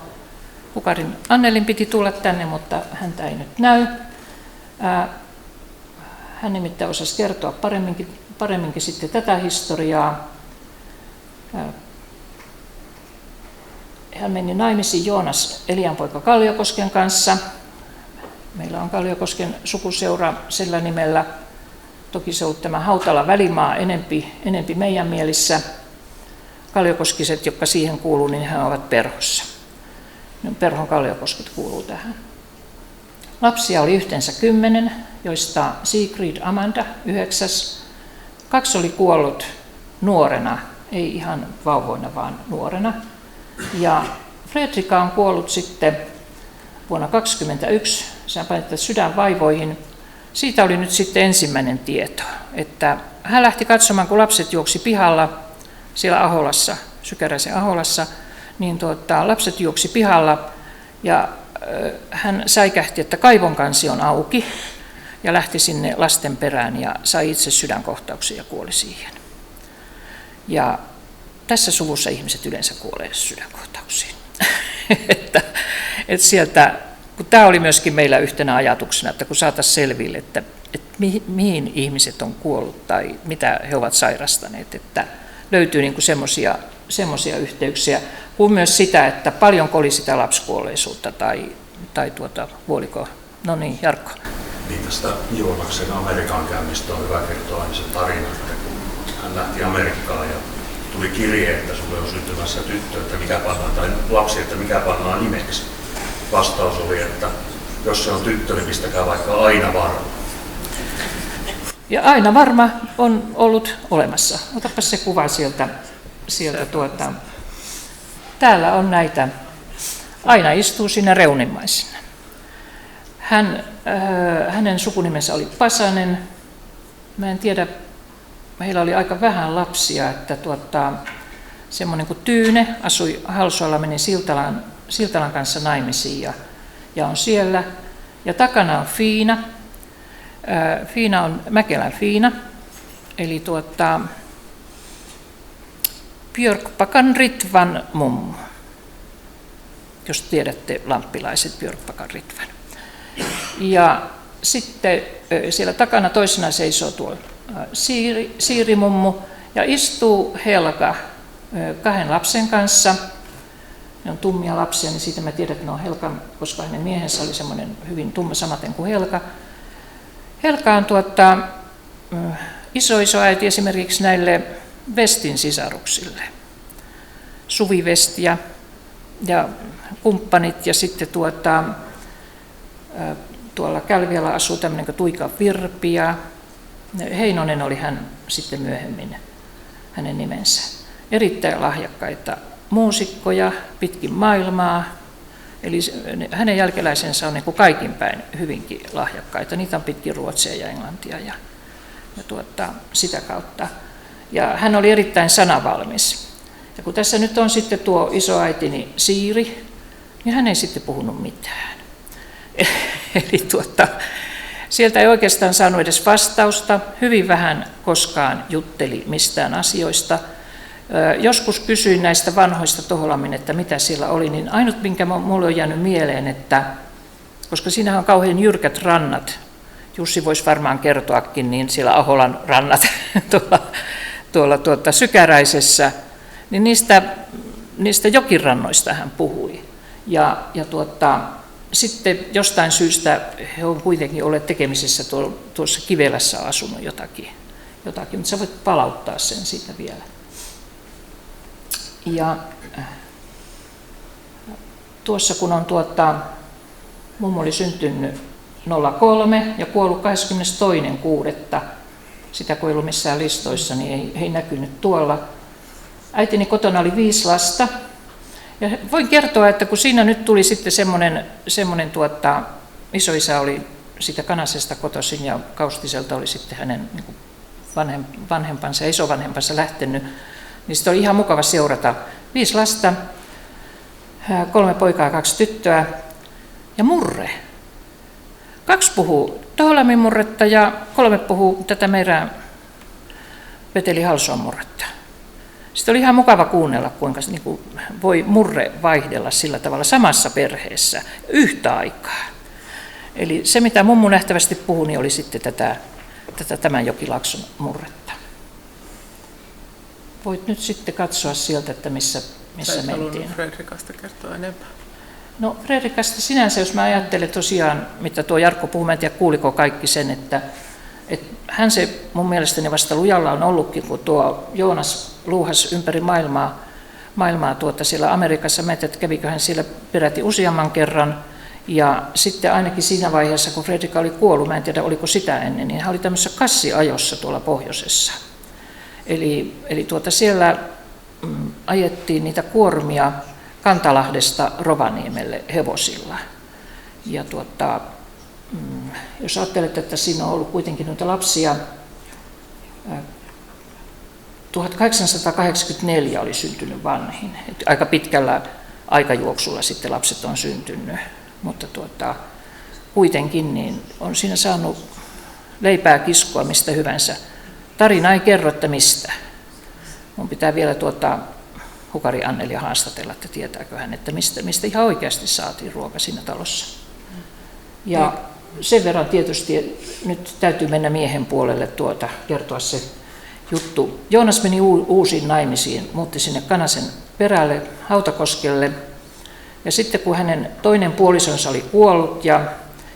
Pukarin Annelin piti tulla tänne, mutta häntä ei nyt näy. Hän nimittäin osasi kertoa paremminkin sitten tätä historiaa. Hän meni naimisiin Joonas Elianpoika Kalliokosken kanssa. Meillä on Kalliokosken sukuseura sillä nimellä. Toki se on ollut tämä Hautala-välimaa enempi meidän mielissä. Kalliokoskiset, jotka siihen kuuluu, niin he ovat Perhossa. Perhon Kalliokosket kuuluu tähän. Lapsia oli yhteensä 10, joista Sigrid Amanda 9. 2 oli kuollut nuorena, ei ihan vauvoina, vaan nuorena. Ja Fredrika on kuollut sitten vuonna 1921, sehän painettiin sydänvaivoihin. Siitä oli nyt sitten ensimmäinen tieto, että hän lähti katsomaan, kun lapset juoksi pihalla siellä Aholassa, Sykäräisen Aholassa, niin lapset juoksi pihalla ja hän säikähti, että kaivon kansi on auki ja lähti sinne lasten perään ja sai itse sydänkohtauksen ja kuoli siihen. Ja tässä suvussa ihmiset yleensä kuolee sydänkohtauksiin. että sieltä, kun tämä oli myöskin meillä yhtenä ajatuksena, että kun saataisiin selville, että mihin ihmiset on kuollut tai mitä he ovat sairastaneet, että löytyy niin kuin semmoisia yhteyksiä, kuin myös sitä, että paljonko oli sitä lapsikuolleisuutta tai vuoliko. No niin, Jarkko. Niin tästä Joonaksen Amerikan käynnistä on hyvä kertoa aina se tarina, että kun hän lähti Amerikkaan ja tuli kirje, että sulle on syntymässä tyttö, että mikä pannaan, tai lapsi, että mikä pannaan nimeksi. Vastaus oli, että jos se on tyttö, niin pistäkää vaikka Aina Varma. Ja Aina Varma on ollut olemassa. Otapa se kuva sieltä täällä on näitä. Aina istuu siinä reunimmaisena. Hänen sukunimensä oli Pasanen. Mä en tiedä, heillä oli aika vähän lapsia, että semmoinen kuin Tyyne asui Halsualla, meni Siltalan kanssa naimisiin ja on siellä. Ja takana on Fiina. Fiina on Mäkelän Fiina, eli Björkbakan Ritvan mummo, jos tiedätte lamppilaiset Björkbakan Ritvan. Ja sitten siellä takana toisena seisoo tuo Siiri mummu ja istuu Helga 2 lapsen kanssa. Ne on tummia lapsia, niin siitä mä tiedän, että ne on Helga, koska hänen miehensä oli semmoinen hyvin tumma samaten kuin Helga. Helga on isoäiti esimerkiksi näille Vestin sisaruksille. Suvi Vesti ja kumppanit ja sitten tuolla Kälviällä asuu tämmöinen kuin Tuika Virpi ja Heinonen oli hän sitten myöhemmin hänen nimensä. Erittäin lahjakkaita muusikkoja pitkin maailmaa. Eli hänen jälkeläisensä on niin kuin kaikin päin hyvinkin lahjakkaita. Niitä on pitkin Ruotsia ja Englantia ja sitä kautta. Ja hän oli erittäin sanavalmis. Ja kun tässä nyt on sitten tuo isoäitini Siiri, niin hän ei sitten puhunut mitään. Eli sieltä ei oikeastaan saanut edes vastausta. Hyvin vähän koskaan jutteli mistään asioista. Joskus kysyin näistä vanhoista Toholamin, että mitä siellä oli, niin ainut minkä mulle on jäänyt mieleen, että koska siinähän on kauhean jyrkät rannat, Jussi voisi varmaan kertoakin, niin siellä Aholan rannat tuolla Sykäräisessä, niin niistä jokirannoista hän puhui. Ja sitten jostain syystä he on kuitenkin olleet tekemisissä tuossa Kivelässä asunut jotakin, mutta sä voit palauttaa sen siitä vielä. Ja tuossa kun on mummo oli syntynyt 03 ja kuollut 22.6. Sitä kun ei ollut missään listoissa, niin ei näkynyt tuolla. Äitini kotona oli 5 lasta. Ja voin kertoa, että kun siinä nyt tuli sitten semmoinen isoisä oli sitä Kanasesta kotoisin ja Kaustiselta oli sitten hänen niin kuin vanhempansa ja isovanhempansa lähtenyt, niin sitten oli ihan mukava seurata 5 lasta, 3 poikaa ja 2 tyttöä. ja murre. 2 puhuu Toholammin murretta ja 3 puhuu tätä meidän Veteli Halsuan murretta. Sitten oli ihan mukava kuunnella, kuinka voi murre vaihdella sillä tavalla samassa perheessä yhtä aikaa. Eli se, mitä mummu nähtävästi puhui, niin oli sitten tätä tämän Jokilaakson murretta. Voit nyt sitten katsoa sieltä, että missä mentiin. Fredrikasta kertoa enemmän. No Fredrikasta sinänsä, jos mä ajattelen tosiaan, mitä tuo Jarkko puhui, mä en tiedä kuuliko kaikki sen, että hän se mun mielestäni vasta lujalla on ollutkin, kun tuo Joonas luuhas ympäri maailmaa siellä Amerikassa. Mä en tiedä, että kävikö hän siellä peräti useamman kerran. Ja sitten ainakin siinä vaiheessa, kun Fredrika oli kuollut, mä en tiedä oliko sitä ennen, niin hän oli tämmöisessä kassiajossa tuolla pohjoisessa. Eli siellä ajettiin niitä kuormia Kantalahdesta Rovaniemelle hevosilla. Ja jos ajattelet, että siinä on ollut kuitenkin noita lapsia, 1884 oli syntynyt vanhin. Aika pitkällä aikajuoksulla sitten lapset on syntynyt, mutta kuitenkin niin on siinä saanut leipää kiskoa mistä hyvänsä. Tarina ei kerro, että mistä. Mun pitää vielä Hukari Annelia haastatella, että tietääkö hän, että mistä ihan oikeasti saatiin ruoka siinä talossa. Ja sen verran tietysti nyt täytyy mennä miehen puolelle kertoa se juttu. Joonas meni uusiin naimisiin, muutti sinne Kanasen perälle Hautakoskelle. Ja sitten kun hänen toinen puolisonsa oli kuollut ja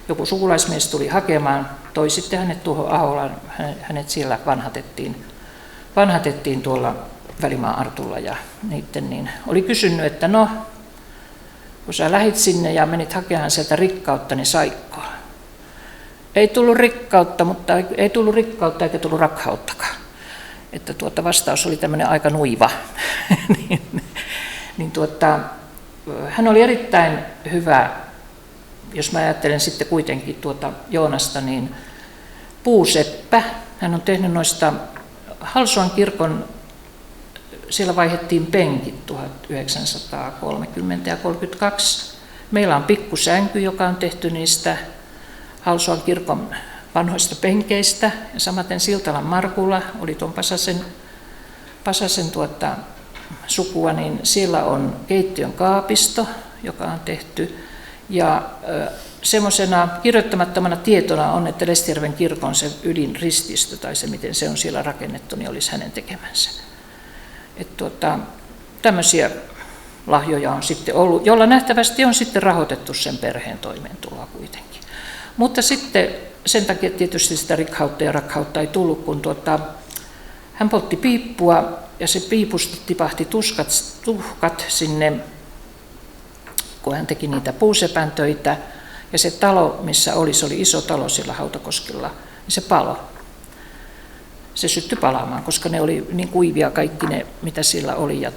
joku sukulaismies tuli hakemaan, toi sitten hänet tuohon Aholaan, hänet siellä vanhatettiin tuolla Välimaan Artulla ja niitten, niin oli kysynyt, että no, kun sä lähit sinne ja menit hakemaan sieltä rikkautta, niin saikko? Ei tullut rikkautta, mutta ei tullut rikkautta eikä tullut rakkauttakaan. Että vastaus oli tämmöinen aika nuiva. Hän oli erittäin hyvä, jos mä ajattelen sitten kuitenkin Joonasta, niin puuseppä. Hän on tehnyt noista Halsuan kirkon, siellä vaihdettiin penkit 1930 ja 1932. Meillä on pikkusänky, joka on tehty niistä Halsuan kirkon vanhoista penkeistä. Ja samaten Siltalan Markulla oli tuon Pasasen sukua, niin siellä on keittiön kaapisto, joka on tehty. Ja semmoisena kirjoittamattomana tietona on, että Lestijärven kirkon se ydinrististö tai se, miten se on siellä rakennettu, niin olisi hänen tekemänsä. Tämmöisiä lahjoja on sitten ollut, jolla nähtävästi on sitten rahoitettu sen perheen toimeentuloa kuitenkin. Mutta sitten sen takia tietysti sitä rikkautta ja rakkautta ei tullut, kun hän poltti piippua ja se piipusta tipahti tuhkat sinne, kun hän teki niitä puusepän töitä. Ja se talo, missä oli, se oli iso talo siellä Hautakoskella, niin se paloi. Se syttyi palaamaan, koska ne oli niin kuivia kaikki ne, mitä siellä oli. Ja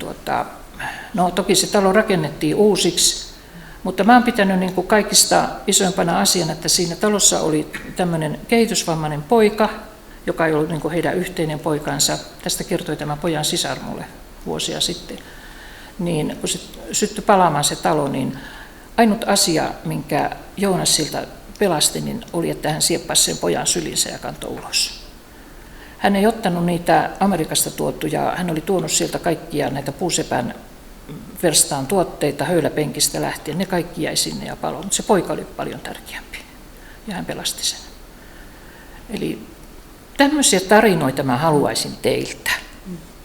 no toki se talo rakennettiin uusiksi, mutta mä oon pitänyt niin kuin kaikista isoimpana asiana, että siinä talossa oli tämmöinen kehitysvammainen poika, joka ei ollut niin kuin heidän yhteinen poikansa. Tästä kertoi tämän pojan sisar mulle vuosia sitten. Niin kun se syttyi palaamaan se talo, niin ainut asia, minkä Joonas siltä pelasti, niin oli, että hän sieppasi sen pojan sylinsä ja kantoi ulos. Hän ei ottanut niitä Amerikasta tuotuja, hän oli tuonut sieltä kaikkia näitä puusepän verstaan tuotteita höyläpenkistä lähtien. Ne kaikki jäi sinne ja paloi, mutta se poika oli paljon tärkeämpi ja hän pelasti sen. Eli tämmöisiä tarinoita mä haluaisin teiltä,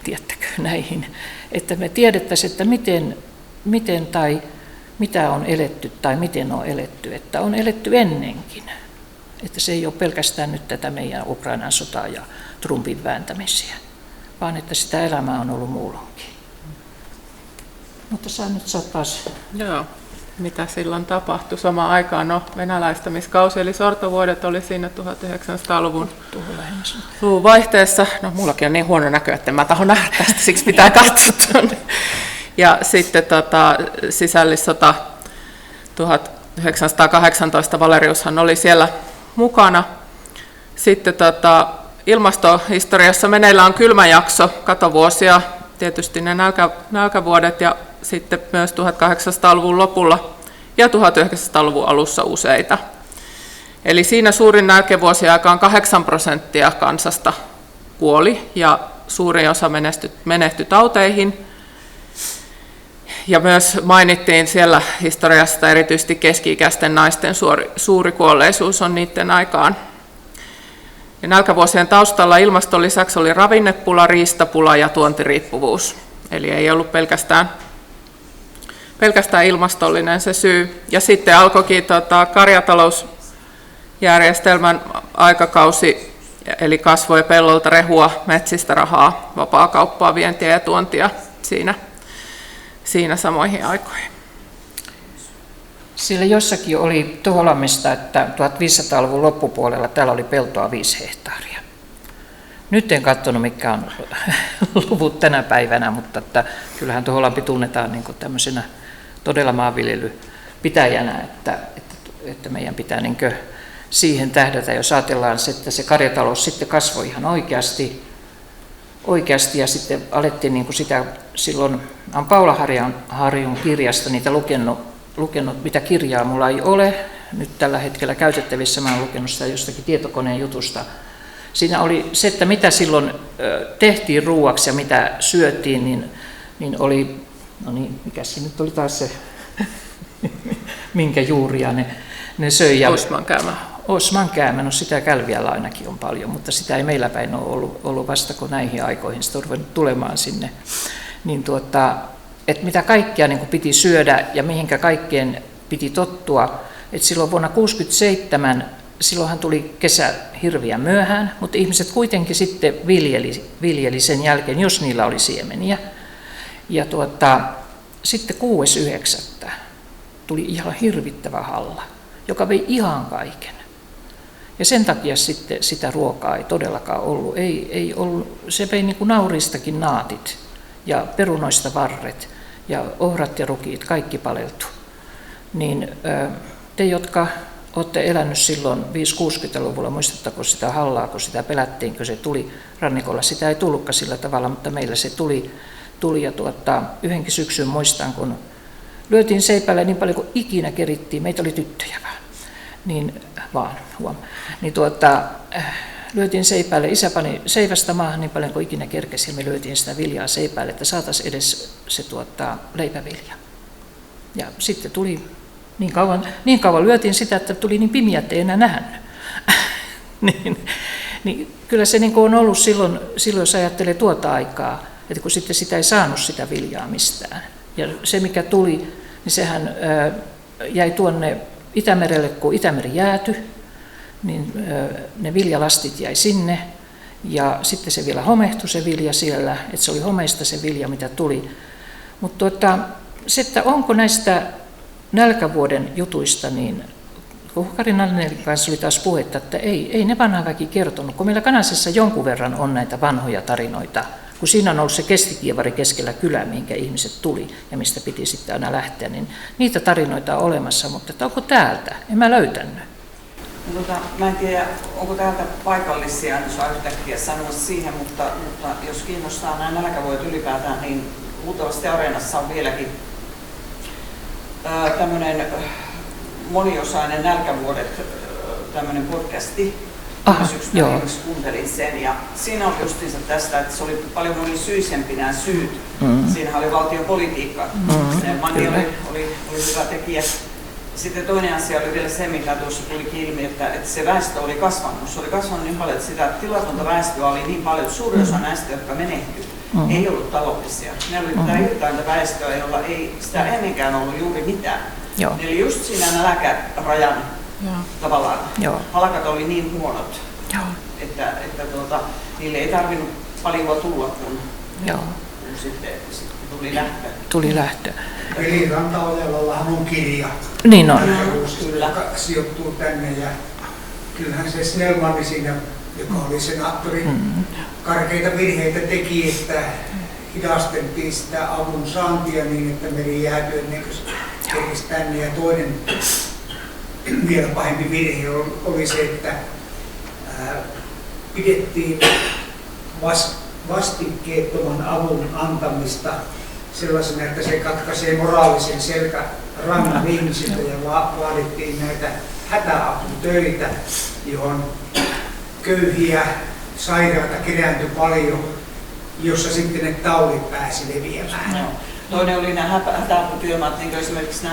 tiedättekö näihin, että me tiedettäisiin, että miten tai mitä on eletty tai miten on eletty, että on eletty ennenkin. Että se ei ole pelkästään nyt tätä meidän Ukrainan sotaa ja Trumpin vääntämisiä, vaan että sitä elämää on ollut muulloinkin. Mutta sä nyt saat taas... Joo, mitä silloin tapahtui samaan aikaan? No, venäläistämiskausi eli sortovuodet oli siinä 1900-luvun vaihteessa. No, mullakin on niin huono näkö, että en mä taho nähdä tästä, siksi pitää katsoa tuonne. Ja sitten sisällissota 1918, Valeriushan oli siellä mukana. Sitten ilmastohistoriassa meneillään on kylmäjakso, katovuosia, tietysti ne nälkävuodet ja sitten myös 1800-luvun lopulla ja 1900-luvun alussa useita. Eli siinä suurin nälkävuosien aikaan 8% kansasta kuoli ja suurin osa menehtyi tauteihin. Ja myös mainittiin siellä historiasta erityisesti keski-ikäisten naisten suuri kuolleisuus on niiden aikaan. Ja nälkävuosien taustalla ilmaston lisäksi oli ravinnepula, riistapula ja tuontiriippuvuus. Eli ei ollut pelkästään ilmastollinen se syy. Ja sitten alkoikin karjatalousjärjestelmän aikakausi, eli kasvoi pellolta rehua, metsistä rahaa, vapaakauppaa, vientiä ja tuontia siinä samoihin aikoihin. Siellä jossakin oli Toholammista, että 1500-luvun loppupuolella täällä oli peltoa 5 hehtaaria. Nyt en katsonut, mikä on luvut tänä päivänä, mutta että kyllähän Toholampi tunnetaan niin kuin tämmöisenä todella maanviljelypitäjänä, että meidän pitää niin kuin siihen tähdätä, jos ajatellaan, että se karjatalous sitten kasvoi ihan oikeasti ja sitten alettiin niin kuin sitä silloin Paula Harjun kirjasta niitä lukenut, mitä kirjaa mulla ei ole nyt tällä hetkellä käytettävissä, mä olen lukenut sitä jostakin tietokoneen jutusta. Siinä oli se, että mitä silloin tehtiin ruuaksi ja mitä syötiin, niin oli, no niin, mikä se nyt oli taas se, minkä juuria ne söi. Osmankäämä, no sitä Kälviällä ainakin on paljon, mutta sitä ei meillä päin ole ollut vasta kun näihin aikoihin sitä on ruvennut tulemaan sinne. Niin että mitä kaikkea niin kuin piti syödä ja mihinkä kaikkeen piti tottua. että silloin vuonna 1967, silloinhan tuli kesä hirviän myöhään, mutta ihmiset kuitenkin sitten viljeli sen jälkeen, jos niillä oli siemeniä. Ja sitten 6.9. tuli ihan hirvittävä halla, joka vei ihan kaiken. Ja sen takia sitten sitä ruokaa ei todellakaan ollut. Ei ollut. Se vei niin kuin nauriistakin naatit ja perunoista varret ja ohrat ja rukiit, kaikki paleltu. Niin te, jotka olette elänyt silloin 5-60-luvulla, muistatteko sitä hallaa, kun sitä pelättiin, kun se tuli rannikolla. Sitä ei tullutkaan sillä tavalla, mutta meillä se tuli ja yhdenkin syksyn muistan, kun lyötiin seipäille niin paljon kuin ikinä kerittiin, meitä oli tyttöjä lyötiin seipäille, isä pani seivästä maahan niin paljon kuin ikinä kerkesi ja me lyötiin sitä viljaa seipäille, että saataisiin edes se leipävilja. Ja sitten tuli niin kauan lyötiin sitä, että tuli niin pimeä, että ei enää nähnyt. niin kyllä se niin on ollut silloin, jos ajattelee tuota aikaa, että kun sitten sitä ei saanut sitä viljaa mistään. Ja se mikä tuli, niin sehän jäi tuonne Itämerelle, kun Itämeri jäätyi, niin ne viljalastit jäi sinne ja sitten se vielä homehtui se vilja siellä, että se oli homeista se vilja mitä tuli. Mutta se, että onko näistä nälkävuoden jutuista, niin Karin Annelin kanssa oli taas puhetta, että ei ne vanha väki kertonut, kun meillä Kanasessa jonkun verran on näitä vanhoja tarinoita, kun siinä on ollut se kestikievari keskellä kylää, mihinkä ihmiset tuli ja mistä piti sitten aina lähteä, niin niitä tarinoita on olemassa, mutta onko täältä? En mä löytänyt. Mä en tiedä, onko täältä paikallisia, en saa yhtäkkiä sanoa siihen, mutta jos kiinnostaa nämä nälkävuodet ylipäätään, niin luultavasti Areenassa on vieläkin tämmöinen moniosainen nälkävuodet tämmöinen podcasti. Syksyllä viimeksi kuuntelin sen ja siinä oli justiinsa tästä, että se oli paljon monisyisempi nämä syyt. Siinähän oli valtiopolitiikka. Manni oli hyvä tekijä. Sitten toinen asia oli vielä se, mikä tuossa tulikin ilmi, että se väestö oli kasvanut. Se oli kasvanut niin paljon, että sitä tilatonta väestöä oli niin paljon, että suurin osa näistä, jotka menehtyi, ei ollut taloudellisia. Ne oli tätä irtainta väestöä, jolla ei sitä ennenkään ollut juuri mitään. Ne oli just siinä nälkärajan tavallaan. Palkat oli niin huonot, että niille ei tarvinnut paljon tulla, kun sitten tuli lähtö. Eli Rantaojalallahan on kirja, niin on. joka sijoittuu tänne ja kyllähän se Snellman siinä, joka oli senaattori, karkeita virheitä teki, että hidasteltiin sitä avun saantia niin, että meri jäätyi ennen kuin se kerkisi tänne. Ja toinen vielä pahempi virhe oli se, että pidettiin vastikkeettoman avun antamista sellaisena, että se katkaisee moraalisen rannan ihmisiltä ja vaadittiin näitä hätäaputöitä, johon köyhiä, sairaita kerääntyi paljon, jossa sitten ne taudit pääsi leviämään. No. Toinen oli nämä hätäaputyömaat, niin kuin esimerkiksi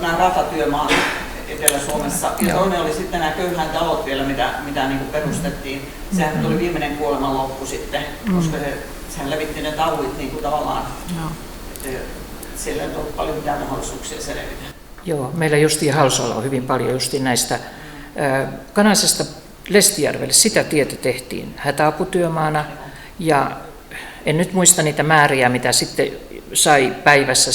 nämä ratatyömaat Etelä-Suomessa. Ja toinen oli sitten nämä köyhän talot vielä, mitä niin kuin perustettiin. Sehän tuli viimeinen kuoleman loppu sitten, koska sehän levitti ne taudit niin kuin tavallaan. Että siellä ei ollut paljon mitään mahdollisuuksia selvitä. Joo, meillä justiin Halsolla on hyvin paljon justiin näistä Kanasesta Lestijärvelle. Sitä tietä tehtiin hätäaputyömaana ja en nyt muista niitä määriä, mitä sitten sai päivässä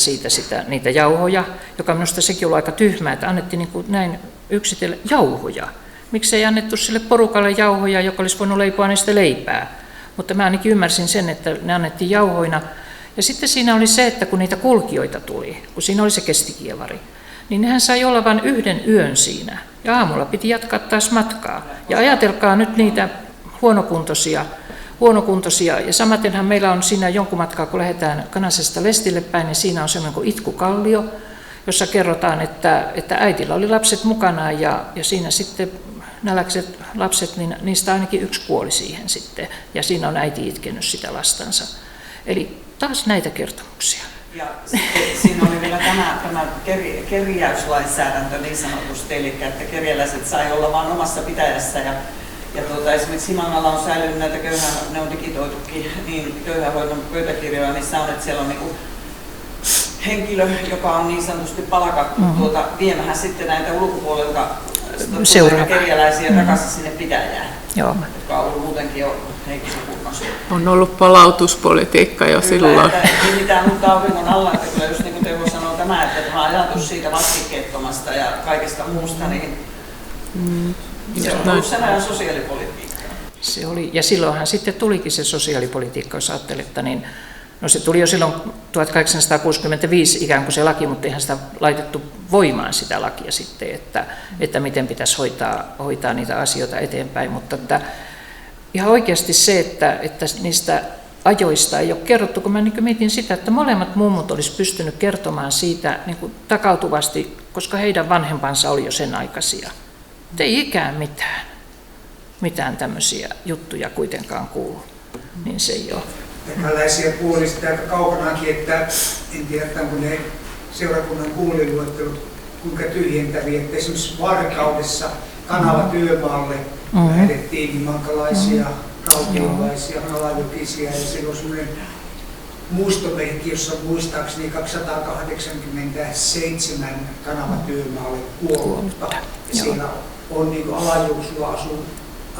niitä jauhoja, joka minusta sekin oli aika tyhmää, että annettiin niin kuin näin yksitellen jauhoja. Miksi ei annettu sille porukalle jauhoja, joka olisi voinut leipoa niistä leipää? Mutta mä ainakin ymmärsin sen, että ne annettiin jauhoina. Ja sitten siinä oli se, että kun niitä kulkijoita tuli, kun siinä oli se kestikievari, niin nehän sai olla vain yhden yön siinä. Ja aamulla piti jatkaa taas matkaa. Ja ajatelkaa nyt niitä huonokuntoisia. Ja samatenhan meillä on siinä jonkun matkaa, kun lähdetään Kanasesta Lestille päin, niin siinä on semmoinen kuin itkukallio, jossa kerrotaan, että äitillä oli lapset mukanaan ja siinä sitten nälkäiset lapset, niin niistä ainakin yksi kuoli siihen sitten. Ja siinä on äiti itkenyt sitä lastansa. Eli taas näitä kertomuksia. Ja sitten siinä oli vielä tämä kerjäyslainsäädäntö niin sanotusti, eli että kerjäläiset sai olla vain omassa pitäjässä ja esimerkiksi Himangalla on säilynyt näitä ne on digitoitukin, niin köyhähoidon pöytäkirjoja, missä on, että siellä on niinku henkilö, joka on niin sanotusti palkattu viemään sitten näitä ulkopuolelta kerjäläisiä takaisin sinne pitäjään, jotka on ollut muutenkin jo heikossa kunnossa. On ollut palautuspolitiikka jo silloin. Ei mitään uutta auringon alla, että kyllä just niin kuin Teuvo sanoo että tämä ajatus siitä vastikkeettomasta ja kaikesta muusta, niin se on ollut sellainen sosiaalipolitiikka. Se oli, ja silloinhan sitten tulikin se sosiaalipolitiikka, jos ajattelette, niin no se tuli jo silloin 1865 ikään kuin se laki, mutta eihän sitä laitettu voimaan sitä lakia sitten, että miten pitäisi hoitaa niitä asioita eteenpäin, mutta että ihan oikeasti se, että niistä ajoista ei ole kerrottu, kun mä niin mietin sitä, että molemmat mummut olisi pystynyt kertomaan siitä niin kuin takautuvasti, koska heidän vanhempansa oli jo sen aikaisia. Mutta ei ikään mitään tämmöisiä juttuja kuitenkaan kuulu, niin se ei ole. Tällaisia puolista aika kaukanakin, että en tiedä, onko ne seurakunnan kuuliluettelut kuinka tyhjentäviä, että esimerkiksi Varkaudessa kanavatyömaalle lähdettiin himankalaisia, rautialaisia, halajokisia ja siellä on sellainen muistomerkki, jossa on muistaakseni 287 kanavatyömaalle kuollutta. Ja siellä on niin alajuoksua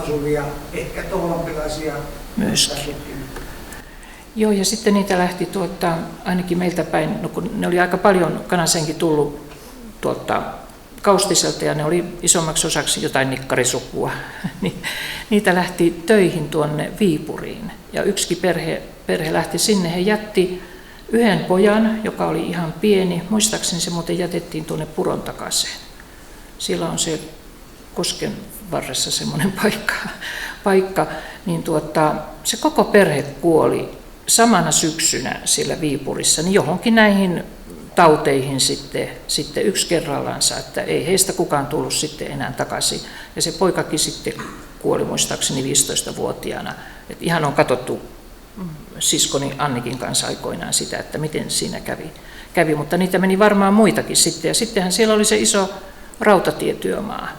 asuvia, ehkä tohlampilaisia myöskin. Joo, ja sitten niitä lähti ainakin meiltä päin, no kun ne oli aika paljon Kanasenkin tullut Kaustiselta ja ne oli isommaksi osaksi jotain nikkarisukua, niin niitä lähti töihin tuonne Viipuriin. Ja yksikin perhe lähti sinne, he jätti yhden pojan, joka oli ihan pieni, muistaakseni se muuten jätettiin tuonne Puron takaisin. Siellä on se kosken varressa semmoinen paikka niin se koko perhe kuoli samana syksynä siellä Viipurissa, niin johonkin näihin tauteihin sitten yksi kerrallansa, että ei heistä kukaan tullut sitten enää takaisin. Ja se poikakin sitten kuoli muistaakseni 15-vuotiaana. Et ihan on katsottu siskoni Annikin kanssa aikoinaan sitä, että miten siinä kävi, mutta niitä meni varmaan muitakin sitten. Ja sittenhän siellä oli se iso rautatietyömaa,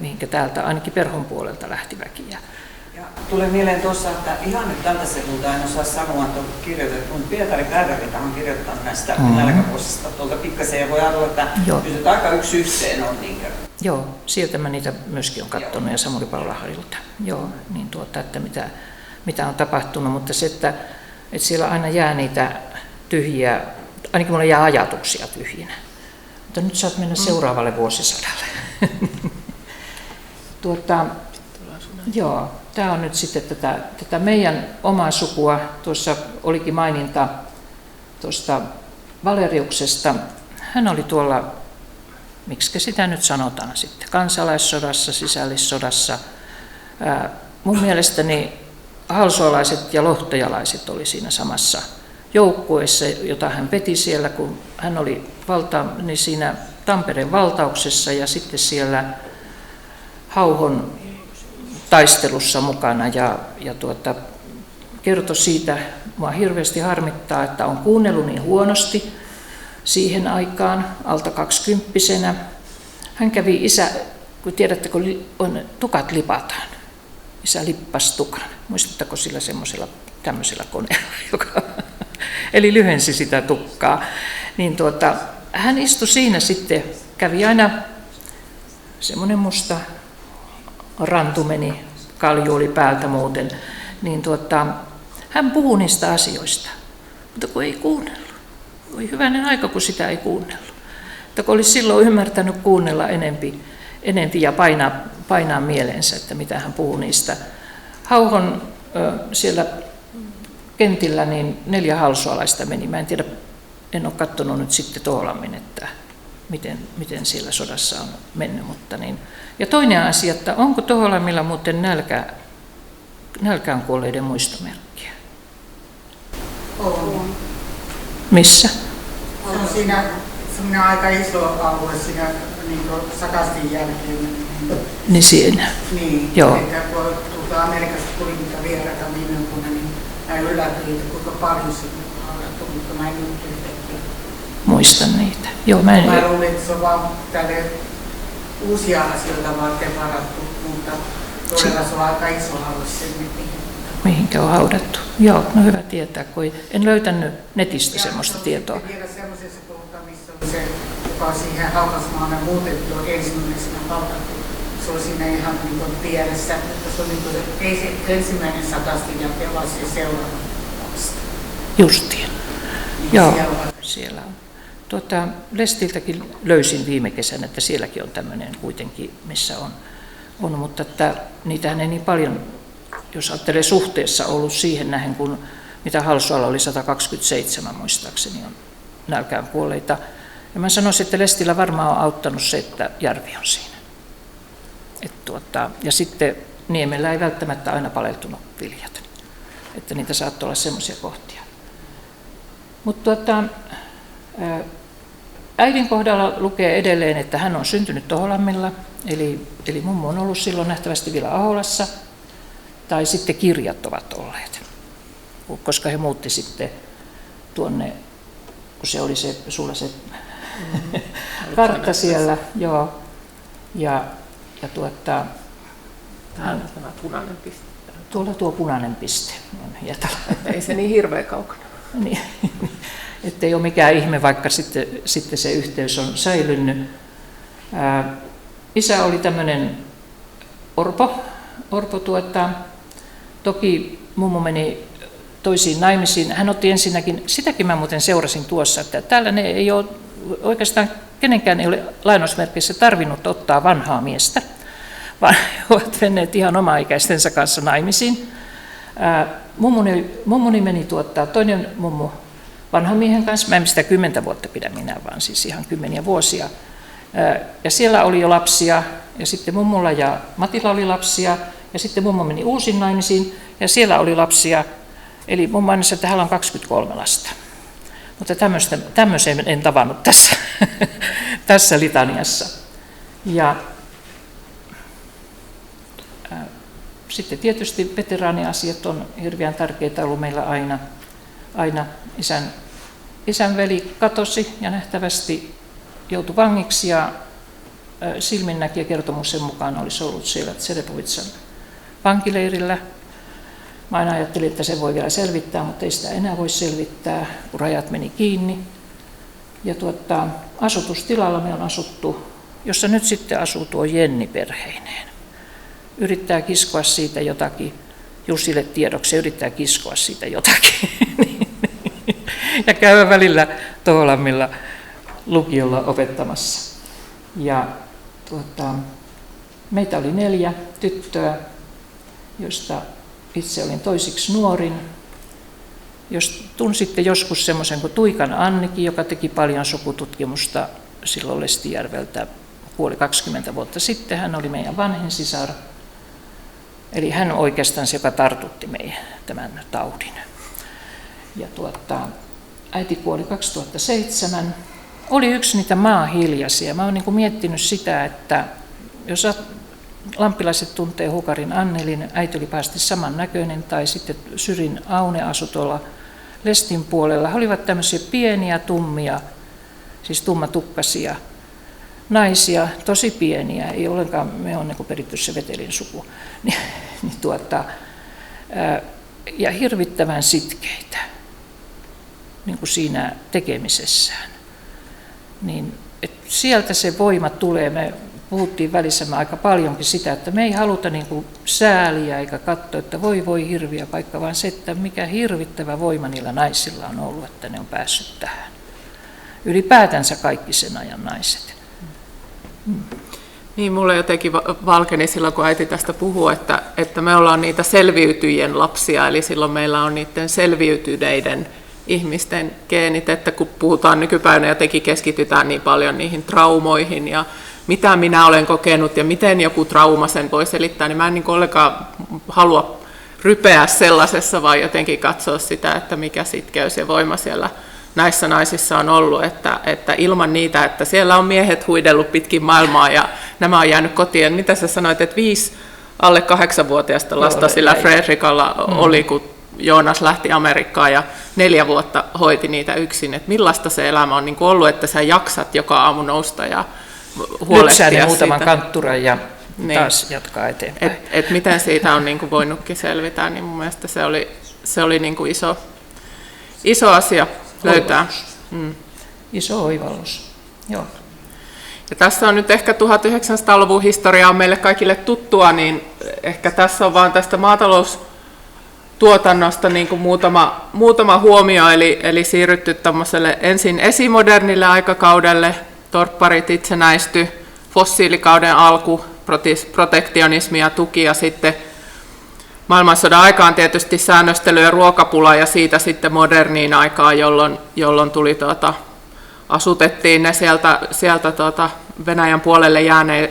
mihinkä täältä ainakin Perhon puolelta lähti väkiä. Tulee mieleen tuossa, että ihan nyt tältä sivulta en osaa sanoa, että on kirjoitettu, mutta Pietari Päivärinta on kirjoittanut näistä nälkävuosista tuolta pikkasen ja voi arvoa, että nyt aika yksi yhteen on. Niin Joo, sieltä mä niitä myöskin olen katsonut ja Samuli Paulaharilta. Joo, niin että mitä on tapahtunut, mutta se, että siellä aina jää niitä tyhjiä, ainakin mulla jää ajatuksia tyhjinä. Mutta nyt saat mennä seuraavalle vuosisadalle. Joo, tämä on nyt sitten tätä meidän omaa sukua. Tuossa olikin maininta tuosta Valeriuksesta. Hän oli tuolla, miksi sitä nyt sanotaan sitten, kansalaissodassa, sisällissodassa. Mun mielestäni halsoalaiset ja lohtojalaiset oli siinä samassa joukkueessa, jota hän veti siellä, kun hän oli niin siinä Tampereen valtauksessa ja sitten siellä Hauhon taistelussa mukana ja kertoi siitä, mua hirveästi harmittaa, että on kuunnellut niin huonosti siihen aikaan, alta 20-vuotiaana. Hän kävi kun tiedätte, kun tukat lipataan. Isä lippasi tukan. Muistatteko sillä semmoisella tämmöisellä koneella, eli lyhensi sitä tukkaa. Niin hän istui siinä sitten, kävi aina semmoinen musta rantu meni, kalju oli päältä muuten, niin hän puhui niistä asioista, mutta kun ei kuunnellut. Oli hyvänen aika, kun sitä ei kuunnellut. Mutta kun olisi silloin ymmärtänyt kuunnella enempi ja painaa mieleensä, että mitä hän puhuu niistä. Hauhon siellä kentillä niin 4 halsualaista meni. Mä en ole katsonut nyt sitten Toholammin, että miten siellä sodassa on mennyt. Mutta niin. Ja toinen asia, että onko Toholammilla muuten nälkään kuolleiden muistomerkkiä? On. Missä? On siinä semmoinen aika iso alue siinä niin Sakastin jälkeen. Niin siinä. Niin, joo. Että kun tuolta Amerikasta tuli niitä vieraita viime vuonna, niin mä yllätyin, että kuinka paljon siinä on haudattu, mutta mä en nyt yhtäkkiä. Muistan niitä. Joo, mä luulen, että se on vaan tälle uusia asioita varten varattu, mutta todella se on aika iso alue sinne. Mihinkä on haudattu. Joo, no hyvä tietää, kun en löytänyt netistä semmoista tietoa. Ja vielä semmoisessa kohtaa, missä on se, joka on siihen hautasmaana muutettu jo ensimmäisenä haudattu. Se on siinä ihan niin kuin pielessä, että se on niin kuin, ei se ensimmäinen Sakastin jälkeen, vaan se seuraava vasta. Justiin. Niin joo, siellä on. Lestiltäkin löysin viime kesänä, että sielläkin on tämmöinen kuitenkin, missä on mutta että niitähän ei niin paljon, jos ajattelee suhteessa ollut siihen nähden, kun mitä Halsualla oli 127 muistaakseni on nälkään kuolleita. Ja mä sanoisin, että Lestillä varmaan on auttanut se, että järvi on siinä. Ja sitten Niemellä ei välttämättä aina paleltunut viljat. Että niitä saattoi olla semmoisia kohtia. Mutta äidin kohdalla lukee edelleen, että hän on syntynyt Toholammilla, eli mummo on ollut silloin nähtävästi vielä Aholassa, tai sitten kirjat ovat olleet, koska he muutti sitten tuonne, kun se oli sulla se kartta siellä, joo, ja tämä punainen piste. Tuolla tuo punainen piste on Hietala. Ei se niin hirveän kaukana. Niin, ettei ole mikään ihme, vaikka sitten se yhteys on säilynyt. Isä oli tämmöinen orpo. Toki mummo meni toisiin naimisiin. Hän otti ensinnäkin, sitäkin mä muuten seurasin tuossa, että täällä ne ei ole oikeastaan kenenkään ei ole lainausmerkeissä tarvinnut ottaa vanhaa miestä, vaan he ovat menneet ihan oma-ikäistensä kanssa naimisiin. Mummuni meni toinen mummo vanhan miehen kanssa, mä en sitä 10 vuotta pidä minä, vaan siis ihan 10 vuosia. Ja siellä oli jo lapsia, ja sitten mummulla ja Matilla oli lapsia, ja sitten mummo meni uusiin naimisiin, ja siellä oli lapsia, eli mummo aina sanoi, että hänellä on 23 lasta. Mutta tämmöisen en tavannut tässä litaniassa. Ja sitten tietysti veteraaniasiat on hirveän tärkeitä ollut meillä aina. Isän veli katosi ja nähtävästi joutui vangiksi ja silminnäkijä kertomuksen mukaan olisi ollut siellä Tserepovitsan vankileirillä. Mä aina ajattelin, että se voi vielä selvittää, mutta ei sitä enää voi selvittää, kun rajat meni kiinni. Ja asutustilalla me on asuttu, jossa nyt sitten asuu tuo Jenni perheineen. Yrittää kiskoa siitä jotakin, Jussille tiedoksi, yrittää kiskoa siitä jotakin. Ja käydä välillä Toholammilla lukiolla opettamassa. Ja meitä oli 4 tyttöä, josta itse olin toisiksi nuorin. Jos tunsitte joskus semmoisen kuin Tuikan Annikin, joka teki paljon sukututkimusta silloin Lestijärveltä, kuoli 20 vuotta sitten, hän oli meidän vanhin sisar. Eli hän oikeastaan se, joka tartutti meidän tämän taudin. Ja äiti kuoli 2007. Oli yksi niitä maahiljaisia. Mä oon niin kuin miettinyt sitä, että jos lampilaiset tuntee Hukarin Annelin, äiti oli päästi samannäköinen, tai sitten Syrin Aune asui tuolla Lestin puolella. He olivat tämmöisiä pieniä, tummia, siis tummatukkaisia naisia, tosi pieniä, ei ollenkaan, me on niin peritty se Vetelin suku, ja hirvittävän sitkeitä niin kuin siinä tekemisessään. Niin, sieltä se voima tulee. Me puhuttiin välissämme aika paljonkin sitä, että me ei haluta niin kuin sääliä eikä katsoa, että voi hirviä paikka, vaan se, että mikä hirvittävä voima niillä naisilla on ollut, että ne on päässyt tähän. Ylipäätänsä kaikki sen ajan naiset. Niin, mulle jotenkin valkeni silloin, kun äiti tästä puhuu, että me ollaan niitä selviytyjien lapsia, eli silloin meillä on niiden selviytyneiden ihmisten geenit, että kun puhutaan nykypäivänä jotenkin keskitytään niin paljon niihin traumoihin ja mitä minä olen kokenut ja miten joku trauma sen voi selittää, niin mä en niin ollenkaan halua rypeä sellaisessa, vaan jotenkin katsoa sitä, että mikä sitkeys ja voima siellä näissä naisissa on ollut, että ilman niitä, että siellä on miehet huidellut pitkin maailmaa ja nämä on jäänyt kotiin. Mitä sä sanoit, että 5 alle 8-vuotiaista lasta sillä Fredrikalla oli, kun Joonas lähti Amerikkaan ja 4 vuotta hoiti niitä yksin. Että millaista se elämä on niin kuin ollut, että sä jaksat joka aamu nousta ja huolehtia siitä. Muutaman kantturan ja taas jatkaa eteenpäin. Et miten siitä on niin kuin voinutkin selvitä, niin mun mielestä se oli niin kuin iso asia löytää. Iso oivallus, joo. Ja tässä on nyt ehkä 1900-luvun historiaa meille kaikille tuttua, niin ehkä tässä on vaan tästä maataloustuotannosta niin kuin muutama huomio, eli siirrytty tämmöiselle ensin esimodernille aikakaudelle, torpparit itsenäisty, fossiilikauden alku, protektionismi ja tuki ja sitten maailmansodan aikaan tietysti säännöstely ja ruokapula ja siitä sitten moderniin aikaan, jolloin tuli asutettiin ne sieltä Venäjän puolelle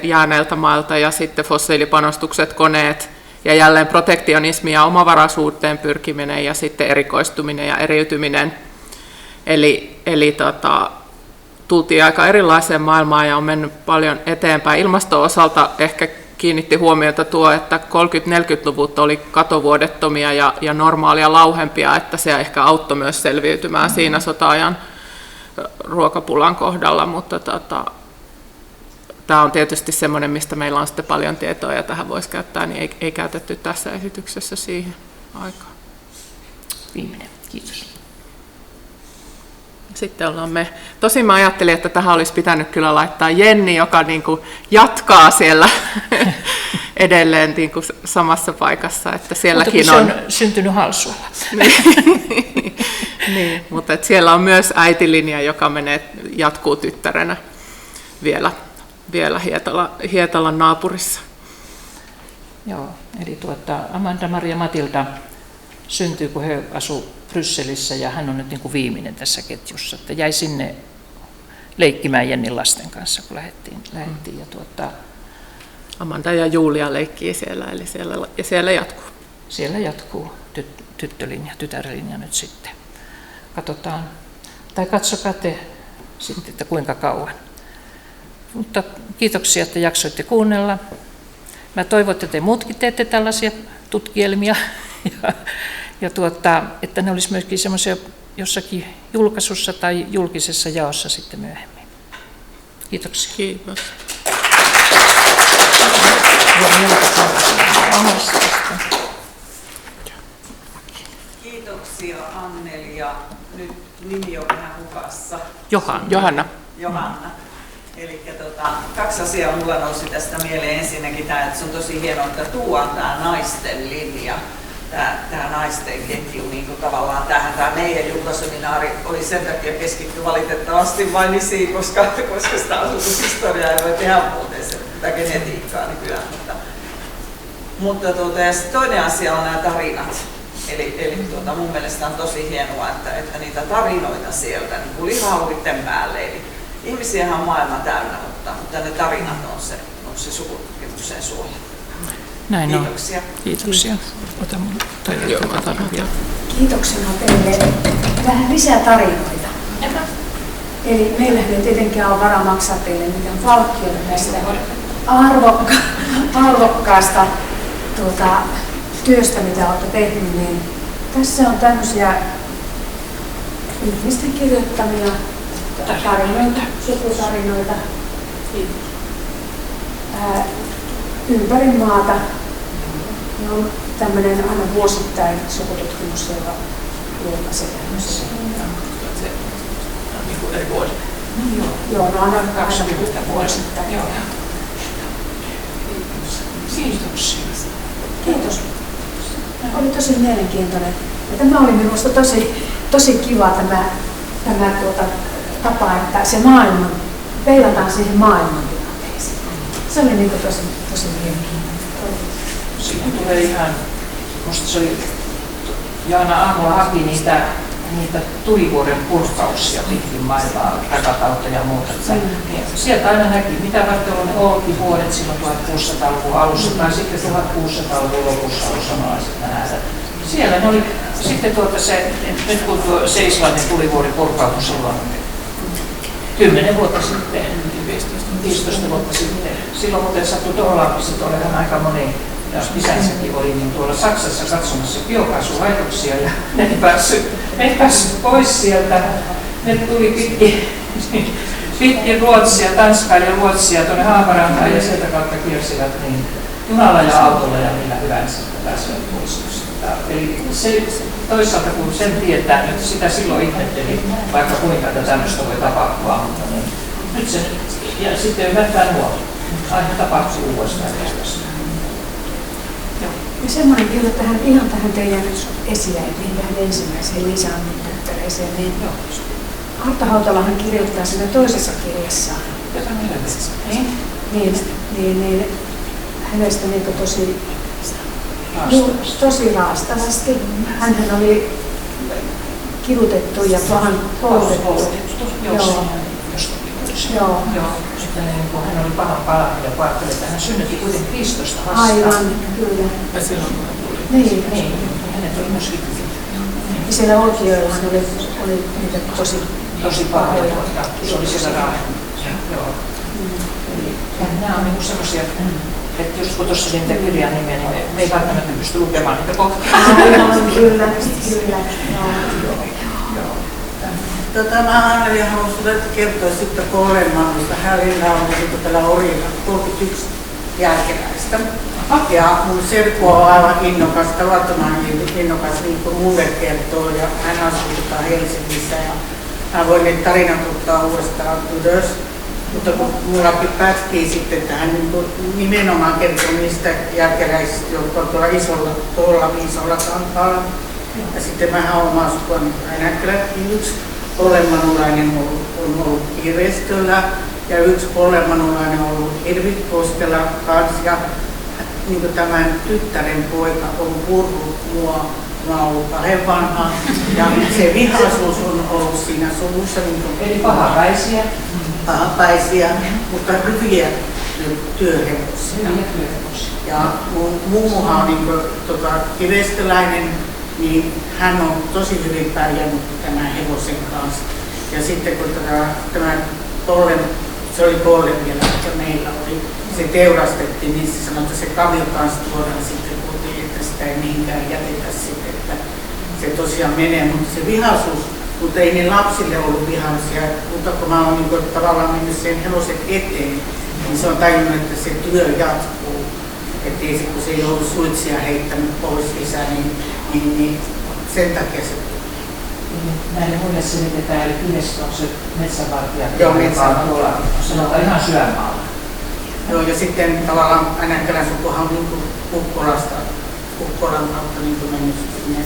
jääneiltä mailta ja sitten fossiilipanostukset, koneet ja jälleen protektionismi ja omavaraisuuteen pyrkiminen ja sitten erikoistuminen ja eriytyminen. Eli tultiin aika erilaiseen maailmaan ja on mennyt paljon eteenpäin. Ilmaston osalta ehkä kiinnitti huomiota tuo, että 30-40-luvut oli katovuodettomia ja normaalia lauhempia, että se ehkä auttoi myös selviytymään siinä sota-ajan ruokapulan kohdalla, mutta tämä on tietysti semmoinen, mistä meillä on sitten paljon tietoa ja tähän voisi käyttää, niin ei käytetty tässä esityksessä siihen aikaan. Viimeinen, kiitos. Sitten ollaan me. Tosin mä ajattelin, että tähän olisi pitänyt kyllä laittaa Jenni, joka niin kuin jatkaa siellä edelleen niin kuin samassa paikassa. Että sielläkin mutta se on syntynyt Halsualla. Niin, mutta että siellä on myös äitilinja, joka jatkuu tyttärenä vielä Hietalan naapurissa. Joo, eli Amanda Maria Matilda syntyi, kun he asuivat Brysselissä ja hän on nyt niin kuin viimeinen tässä ketjussa. Että jäi sinne leikkimään Jennin lasten kanssa, kun lähdettiin. Ja Amanda ja Julia leikkii siellä, eli siellä jatkuu. Siellä jatkuu tyttölinja, tytärlinja nyt sitten. Katsotaan, tai katsokaa te sitten, että kuinka kauan. Mutta kiitoksia, että jaksoitte kuunnella. Mä toivon, että te muutkin teette tällaisia tutkielmia ja että ne olisi myöskin semmoisia jossakin julkaisussa tai julkisessa jaossa sitten myöhemmin. Kiitoksia. Kiitos. Kiitoksia Anneli ja nyt nimi on vähän hukassa. Johanna. Eli 2 asiaa mulla nousi tästä mieleen. Ensinnäkin tämä, että se on tosi hienoa, että tuodaan tämä naisten linja, tämä naisten ketju, niin kuin tavallaan tämä meidän julkaisuseminaari oli sen takia keskitty valitettavasti vain isiin, koska sitä asutushistoriaa ei voi tehdä muuten sitä genetiikkaa nykyään. Mutta ja toinen asia on nämä tarinat. Eli mun mielestä on tosi hienoa, että niitä tarinoita sieltä niin kuin lihahuitten päälle. Eli ihmisiähän on maailma täynnä, mutta ne tarinat on se sukututkimuksen suoja. Näin Kiitoksia. Kiitoksia. Ota mun Joo, mä otan vielä. Kiitoksena teille vähän lisää tarinoita. Eli meillähän ei tietenkään ole varaa maksaa teille mitään palkkiota tästä arvokkaasta työstä, mitä olette tehneet. Niin tässä on tämmöisiä ihmisten kirjoittamia tarinoita, sukutarinoita ympäri maata. Ne on tämmöinen aina vuosittain sukututkimus, joka julkaisee tämmöisiä. Joo, no aina 20 vuosittain. Joo. Kiitoksia. Kiitos. Oli tosi mielenkiintoinen. Ja tämä oli minusta tosi kiva tämä tapa, että se maailma, peilataan siihen maailman tilanteeseen. Se oli niin tosi mielenkiintoinen. Siitä tulee ihan, musta se oli, Jaana aamulla haki niitä tulivuoren purkauksia pitkin maailmaa, rakatauta ja muuta. Niin sieltä aina näki, mitä varten on ne olkivuodet silloin 1600-luvun alussa tai sitten 1600-luvun lopussa osanalaiset nähdä. Siellä ne oli sitten nyt kun se Islannin tulivuori purkautui silloin 10 vuotta sitten, 15 vuotta sitten. Silloin muuten sattui Toholaappiset olemaan aika moni, ja isänsäkin oli, niin tuolla Saksassa katsomassa biokaasulaitoksia ja ne ei päässyt pois sieltä. Ne tuli pitkin Ruotsia, Tanskaa ja Ruotsia tuonne Haaparantaan ja sieltä kautta kiersivät niin junalla ja autolla ja millä hyvänsä pääsivät pois. Eli se, toisaalta kun sen tietää, nyt sitä silloin ihmetteli, vaikka kuinka tämmöistä voi tapahtua, mutta niin, nyt sen, ja sitten ymmärtää nuo, aina tapahtuu uudestaan. Ja semmoinen vielä ihan tähän teidän esiäitiin, tähän ensimmäiseen Liisa-Annin tyttäreeseen, niin Arto Hautalahan kirjoittaa siinä toisessa kirjassaan. Niin hänestä niin tosi raastavasti. Hänhän oli kidutettu ja pahan koulutettu. Joo. Sitten kun hän oli pahan palannut ja ajatteli, että hän synnytti kuitenkin 15 lasta. Aivan, kyllä. Ja silloin tuli. Niin. Hänet oli myös kidutettu. Ja siellä Olkijoillahan oli niitä tosi pahoja. Se oli siellä Raahessa. Joo. Nämä on niinku semmoisia, että just kun tuossa niitä kirjan nimiä, niin me ei välttämättä pysty lukemaan niitä kohtia. Aivan, kyllä. Mä Anneli haluan sinulle kertoa sitten Kolemannista. Hänellä on tällä Orilla 31 jälkeläistä. Ja mun serkku on aivan innokas, tavattoman innokas, niin kuin mulle kertoo. Ja hän asuu Helsingissä ja hän voi ne tarinat ottaa uudestaan ylös. Mutta kun mulla pätkii sitten tähän nimenomaan kertoo niistä jälkeläisistä, jotka on tuolla isolla kantaalla. Ja sitten mä oon omaa sukua Enäkkäläkin. Yksi Kolemanulainen on ollut Kiireistöllä ja yksi Kolemanulainen on ollut Hirvikoskella kanssa. Ja niin tämän tyttären poika on purrut mua. Mä oon ollut 2 vanha ja se vihaisuus on ollut siinä suvussa. Eli pahapäisiä. Pahapäisiä, mutta hyviä työhevosia. Ja mun mummuhan on niin kivestäläinen, niin hän on tosi hyvin pärjännyt tämän hevosen kanssa. Ja sitten kun se oli Polle vielä, että meillä oli, se teurastettiin, niin se sanoi, että se kavio kanssa tuodaan sitten kotiin, että sitä ei mihinkään jätetä sitten, että se tosiaan menee, mutta se vihaisuus, mutta ei niin lapsille ollut vihaisia, mutta kun mä oon niin tavallaan mennyt sen hevosen eteen, niin se on tajunnut, että se työ jatkuu. Että kun se ei ollut suitsia heittänyt pois isä, niin sen takia se näille muille selitetään, eli Kivestä on se metsänvartija, joka on tuolla, sanotaan ihan syömaalla. Joo, ja sitten tavallaan Enäkkälän sukuhan on niin Kukkolan kautta niin mennyt sinne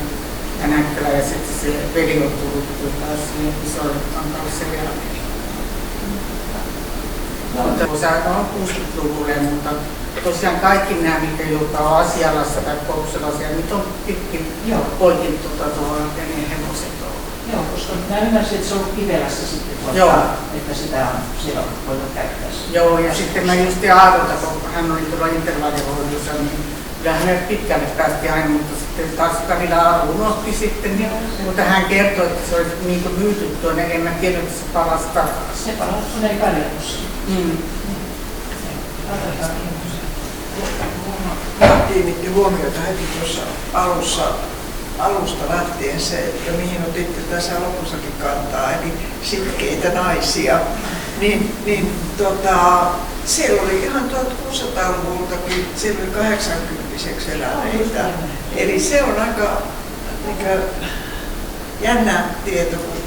Enäkkälään, ja sitten se veli on tullut taas sinne isolle kankaalle se vielä meni. Mutta se on 60-luvulle, mutta tosiaan kaikki nämä, jotka on Asialassa tai Kopselassa, ja nyt on pitkin poikin tuolla ja ne hevoset on. Joo, koska mä ymmärsin, että se on ollut Kivelässä sitten, että sitä on siellä voinut käyttää. Joo, ja sitten mä just Aarolta, kun hän oli tuolla intervallihoidossa, niin kyllä hänet pitkälle päästi aina, mutta sitten taas Camilla Aru unohti sitten, niin, mutta hän kertoi, että se olisi niin kuin myyty tuonne, en mä tiedä, että se palasi takaisin. Se palasi tuonne Karjalussa. Kiinnitti huomiota heti tuossa alusta lähtien se, että mihin otitte tässä lopussakin kantaa, eli sitkeitä naisia. Siellä oli ihan 1600-luvultakin, siellä oli 80-vuotiaiksi eläneitä. Eli se on aika jännä tieto, kun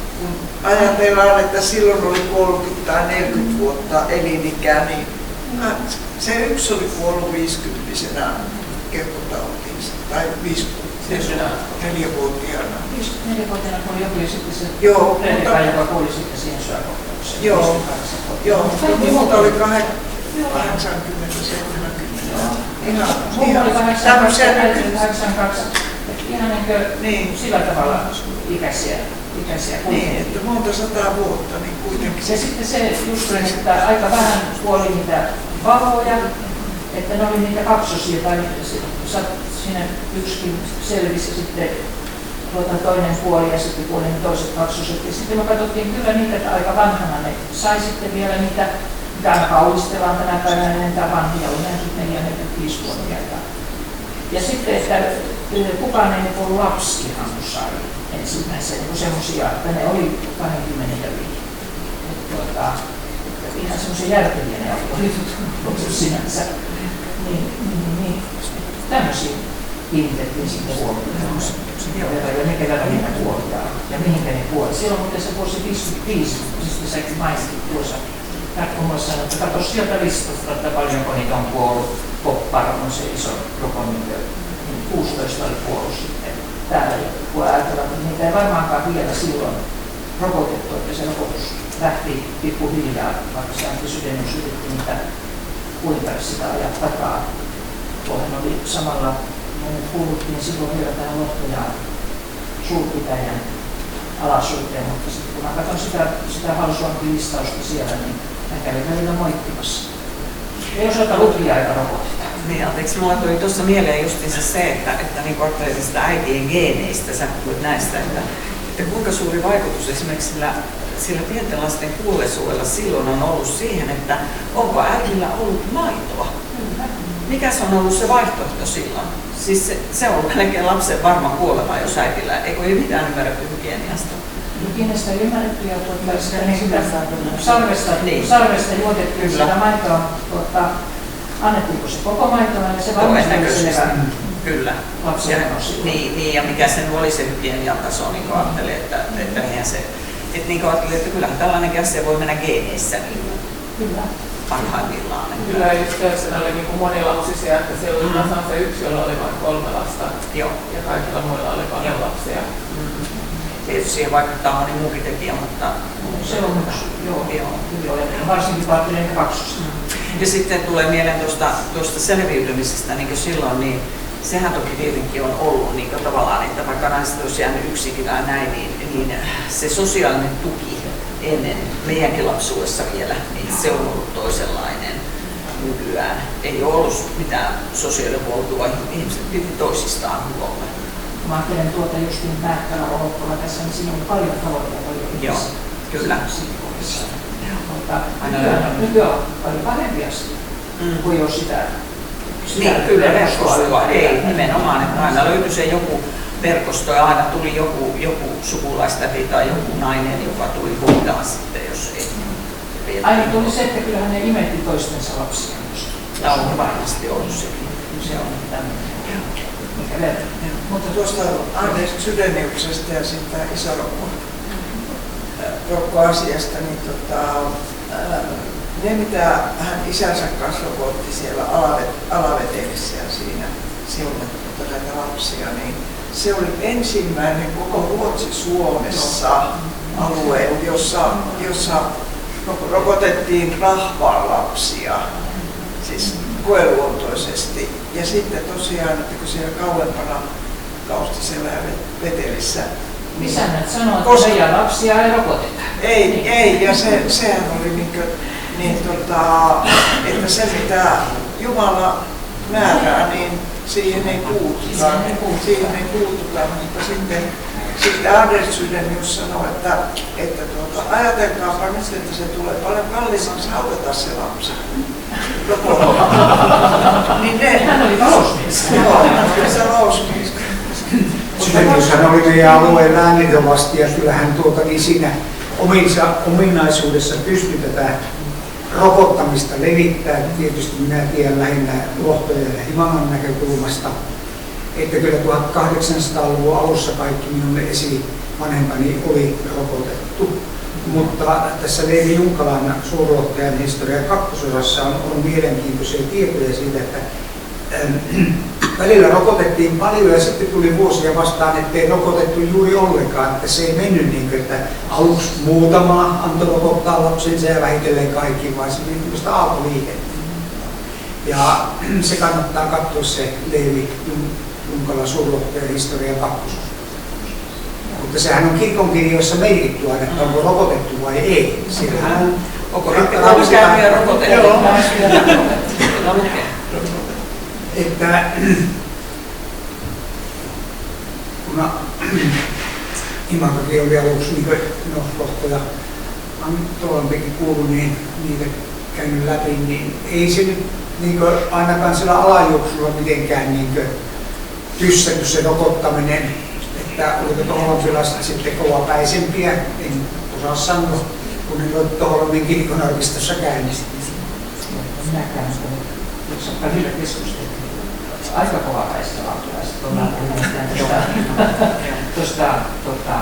ajatellaan, että silloin oli 30 tai 40 vuotta elinikää, niin se yksi oli kuollut 50-vuotiaana keuhkotautiin, tai 4-vuotiaana. 4-vuotiaana kuoli joku ja sitten se Joo, joka kuoli sitten siihen syökohtaukseen. Joo, mutta oli 80, 70. Mulla oli 82, ihan niin sillä tavalla ikäisiä niin, että monta 100 vuotta, niin kuitenkin. Ja sitten se just että aika vähän kuoli niitä vauvoja, että ne oli niitä kaksosia, tai siinä yksikin selvisi ja sitten toinen puoli ja sitten kuoli ne toiset kaksoset. Ja sitten me katsottiin kyllä niitä, että aika vanhana ne sai sitten vielä niitä, mitä me kaulistellaan tänä päivänä, enää vanhia on 4-5-vuotiaita. Ja sitten, että kukaan ei ollut lapsihannussari ensimmäisenä, niin semmoisia, että ne oli 20 yli. Ihan semmoisia järkeviä ne oli sinänsä. Niin, tämmöisiä kiinnitettiin sitten huomioon. Ja mikä verran niitä kuolitaan ja mihinkä ne kuoli. Silloin muuten se vuosi 55, mistä säkin mainitsit tuossa. Mulle sanoi, että katso sieltä listasta, että paljonko niitä on kuollut. Popparo on se iso rokonnikkö. 16 oli kuollut sitten täällä. Kun ajatellaan, että niitä ei varmaankaan vielä silloin rokotettu, että se rokotus lähti pikkuhiljaa, vaikka se antisydennus yritti niitä kuinka sitä ajaa takaa. Tuohan oli samalla, me kuuluttiin silloin vielä tähän Lohtajaan suurpitäjän alaisuuteen, mutta sitten kun mä katson sitä Halsuankin-listausta siellä, niin hän kävi välillä moittimassa. Ei osata lukija-aika rokotetta. Niin, anteeksi, mulla tuli tuossa mieleen justiinsa se, että niin ajattelin sitä äitien geeneistä, sä puhuit näistä, että kuinka suuri vaikutus esimerkiksi sillä pienten lasten kuolleisuudella silloin on ollut siihen, että onko äidillä ollut maitoa. Mikä se on ollut se vaihtoehto silloin? Siis se on melkein lapsen varma kuolema, jos äidillä ei mitään ymmärretty hygieniasta. Hygienestä ei ymmärretty ja sarvesta juotettiin sitä maitoa. Annettiinko se koko maitoa ja se valmistui Kyllä. Niin, ja mikä sen oli se hygienian taso, niin kuin ajattelin, että eihän se... Että niin kuin ajattelin, että kyllähän tällainenkin asia voi mennä geeneissä niin parhaimmillaan. Kyllä, just siellä oli niin monilapsisia, että siellä oli tasan se yksi, jolla oli vain 3 lasta. Joo. Ja kaikilla muilla oli paljon lapsia. Tietysti siihen vaikuttaa moni muukin tekijä, mutta... Se on joo. Varsinkin vaatteiden kaksosta. Ja sitten tulee mieleen tuosta selviytymisestä niin silloin, niin sehän toki tietenkin on ollut niin tavallaan, että vaikka naiset olisi jäänyt yksinkin tai näin, niin se sosiaalinen tuki ennen meidänkin lapsuudessa vielä, niin se on ollut toisenlainen nykyään. Ei ole ollut mitään sosiaalihuoltoa, ihmiset piti toisistaan huolta. Mä ajattelen justiin Määkkälä Olokkola tässä, niin siinä on paljon taloja paljon ihmisiä. Joo, kyllä. Mutta nykyään on paljon parempi asia, kun jos sitä niin, kyllä verkostoa. Ei, nimenomaan, että aina löytyi se joku verkosto ja aina tuli joku sukulaistäti tai joku nainen, joka tuli hoitaa sitten, jos ei. Aina tuli se, että kyllähän ne imetti toistensa lapsia. Tämä on varmasti ollut sekin. Se on tämmöinen. Mutta tuosta Anders Chydeniuksesta ja sitten isorokko-asiasta, niin ne mitä hän isänsä kanssa rokotti siellä Alavetelissä ja siinä siunattu näitä lapsia, niin se oli ensimmäinen koko Ruotsi-Suomessa alue, jossa rokotettiin rahvaan lapsia, siis koeluontoisesti. Ja sitten tosiaan, että kun siellä kauempana Kaustisella ja Vetelissä... Niin säännöt sanoo, että meidän lapsia ei rokoteta. Ei, ja sehän oli että se mitä Jumala määrää, niin siihen ei puututa, mutta sitten Andersson just sanoi, että ajatelkaapa nyt, että se tulee paljon kalliimmaksi haudata se lapsi. Niin hän oli talousmies. Joo, hän oli talousmies. Sydänjyshän oli meidän alueen läänintovasti ja kyllähän siinä ominaisuudessa pystyi tätä rokottamista levittää. Tietysti minä tiedän lähinnä Lohtojen ja Himangan näkökulmasta, että kyllä 1800-luvun alussa kaikki minun esivanhempani oli rokotettu. Mutta tässä Leevi Junkalan suurlohtajan historian kakkososassa on mielenkiintoisia tietoja siitä, että välillä rokotettiin paljon ja sitten tuli vuosia vastaan, ettei rokotettu juuri ollenkaan, että se ei mennyt niin kuin, että aluksi muutama antoi rokottaa lapsensa ja vähitellen kaikki, vaan se oli tämmöistä aaltoliikettä. Ja se kannattaa katsoa se Leevi Junkalan suurlohtajan historian kakkososassa. Mutta sehän on kirkonkirjoissa merkitty aina, että onko rokotettu vai ei. Siellähän onko käynyt rokotettu. Että kun Imankakin oli aluksi niin Lohto ja Tolanpikin kuului, niin niitä käynyt läpi, niin ei se nyt niin ainakaan sillä alajuoksulla mitenkään niin tyssännyt se rokottaminen. Että oliko toholampilaiset sitten kovapäisempiä, en osaa sanoa, kun ne oli Toholamin kirkonarkistossa käynyt. Minäkään jos on välillä keskusteltu, aika kovapäistä lampilaiset on tuosta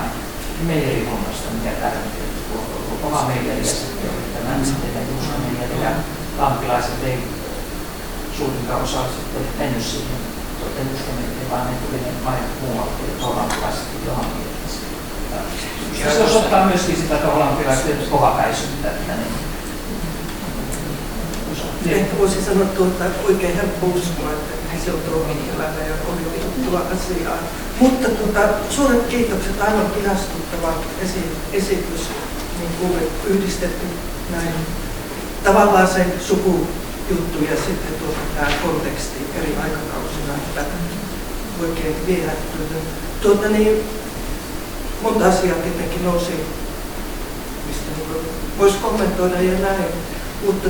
meijerihommasta, mikä täällä on kova meijeri ja sitten oli tämä sitten Juuso meijeri ja lampilaiset ei suurinkaan osa sitten mennyt siihen Juuso meijeri, vaan ne tuli ne majat muualta ja toholampilaiset johon miettä. Se osoittaa myöskin sitä toholampilaiset kovapäisyyttä, että ne Ehkä voisi sanoa, että oikein helppo uskoa, että se on Toholampilalla ja oli asiaa. Mutta suuret kiitokset, aivan ihastuttava esitys, niin kuin yhdistetty näin tavallaan sen sukujuttu ja sitten tämä konteksti eri aikakausina, että oikein viehättynyt. Niin, monta asiaa tietenkin nousi, mistä voisi kommentoida ja näin, mutta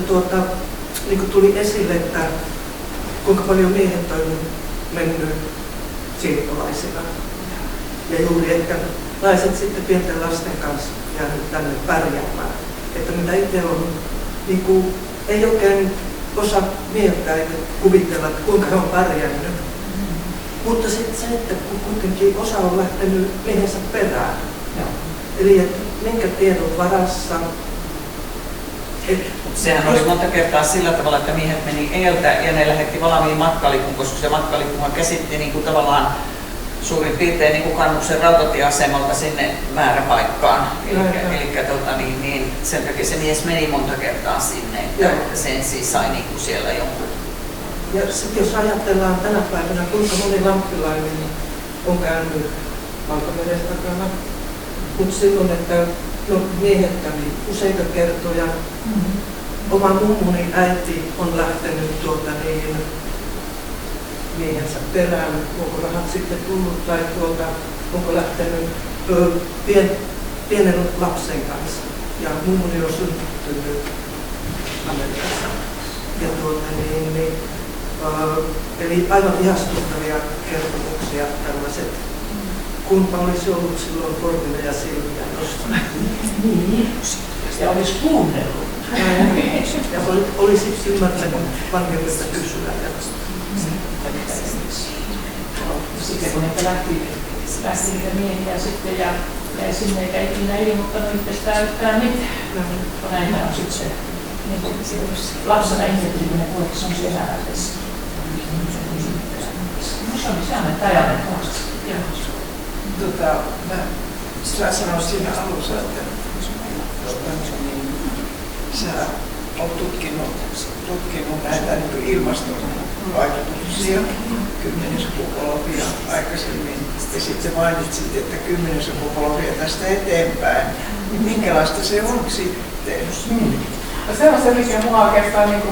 niin kuin tuli esille, että kuinka paljon miehet on mennyt siirtolaisina. Ja juuri ehkä naiset sitten pienten lasten kanssa jäänyt tänne pärjäämään. Että mitä itse on, niin kuin, ei oikein osaa mieltää eikä kuvitella, että kuinka he on pärjännyt. Mutta sitten se, että kuitenkin osa on lähtenyt miehensä perään. Eli että minkä tiedon varassa. Sehän oli monta kertaa sillä tavalla, että miehet meni edeltä ja ne lähetti valmiin matkalipun, koska se matkalippuhan käsitti niin kuin tavallaan suurin piirtein niin kuin Kannuksen rautatieasemalta sinne määräpaikkaan. Eli sen takia se mies meni monta kertaa sinne, että se ensin sai niin kuin siellä jonkun. Ja jos ajatellaan tänä päivänä, kuinka moni lamppilainen on käynyt Valtameren takana, mutta silloin, että miehet kävi useita kertoja. Oma mummuni äiti on lähtenyt miehensä perään, onko rahat sitten tullut tai onko lähtenyt pienen lapsen kanssa. Ja mummuni on syntynyt Amerikassa. Ja eli aivan ihastuttavia kertomuksia tällaiset. Kunpa olisi ollut silloin korville ja silmiä nostaa. Ja olisi kuunnellut. Ja olisi ymmärtänyt vanhemmista kysyä. Sitten kun niitä lähti niitä miehiä sitten ja sinne eikä ikinä ilmoittanut itsestään yhtään mitään. Näin on sitten se lapsena ihmettelinen puhe, se on siellä ääressä. No se on sellainen ajatettavasti. Sä sanoit siinä alussa, että sä olet tutkinut näitä niin ilmastovaikutuksia 10 sukupolvia aikaisemmin. Ja sitten mainitsit, että 10 sukupolvia tästä eteenpäin. Niin minkälaista se on sitten? No se on se, mikä minua oikeastaan niin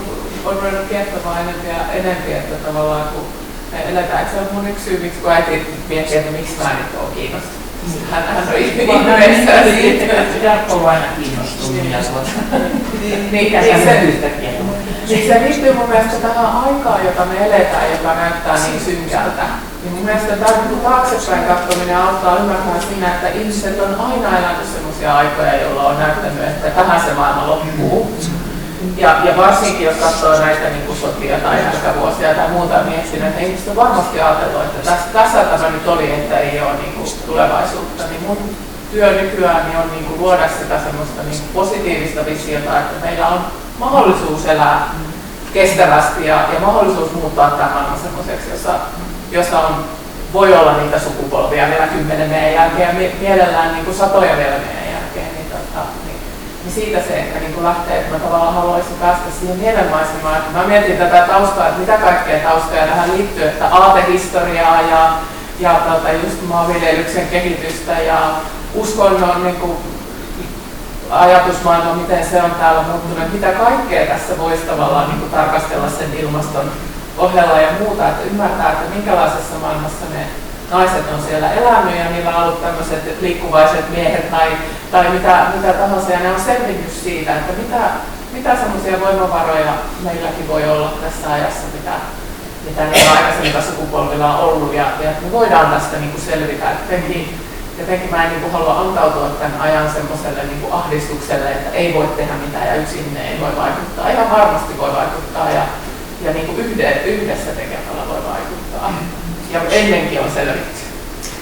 on ruvennut kiehtomaan enempi, että tavallaan kun me eletään. Se on mun yksi syy, miksi kun äiti miettii, että miksi mä nyt oon kiinnostunut. Hän on ihmeessä siitä. Jarkko on aina kiinnostunut. Se liittyy mun mielestä tähän aikaan, jota me eletään, joka näyttää niin synkältä. Niin mun mielestä tämä taaksepäin katsominen auttaa ymmärtämään siinä, että ihmiset on aina elänyt sellaisia aikoja, joilla on näyttänyt, että tähän se maailma loppuu. Ja varsinkin jos katsoo näitä niin sotia tai härkävuosia tai muuta, niin etsin, että ihmiset on varmasti ajatellut, että tässä tämä nyt oli, että ei ole niin tulevaisuutta. Niin mun työ nykyään niin on niin luoda sitä semmoista niin positiivista visiota, että meillä on mahdollisuus elää kestävästi ja mahdollisuus muuttaa tämä maailma semmoiseksi, jossa voi olla niitä sukupolvia vielä 10 meidän jälkeen ja mielellään niin satoja vielä meidän jälkeen. Niin siitä se ehkä niin lähtee, että mä tavallaan haluaisin päästä siihen mielenmaisemaan. Mä mietin tätä taustaa, että mitä kaikkea taustoja tähän liittyy, että aatehistoriaa ja just maanviljelyksen kehitystä ja uskonnon niin kuin, ajatusmaailma, miten se on täällä muuttunut, mitä kaikkea tässä voisi tavallaan niin kuin tarkastella sen ilmaston ohella ja muuta, että ymmärtää, että minkälaisessa maailmassa ne naiset on siellä elänyt ja niillä on ollut tämmöiset liikkuvaiset miehet tai mitä tahansa ja ne on selvinnyt siitä, että mitä semmoisia voimavaroja meilläkin voi olla tässä ajassa, mitä niillä aikaisemmilla sukupolvilla on ollut ja me voidaan tästä niin kuin selvitä. Jotenkin mä en niin kuin halua antautua tämän ajan semmoiselle niin kuin ahdistukselle, että ei voi tehdä mitään ja yksin ihminen ei voi vaikuttaa. Ihan varmasti voi vaikuttaa ja niin kuin yhdessä tekemällä voi vaikuttaa. Ja ennenkin on selvitty.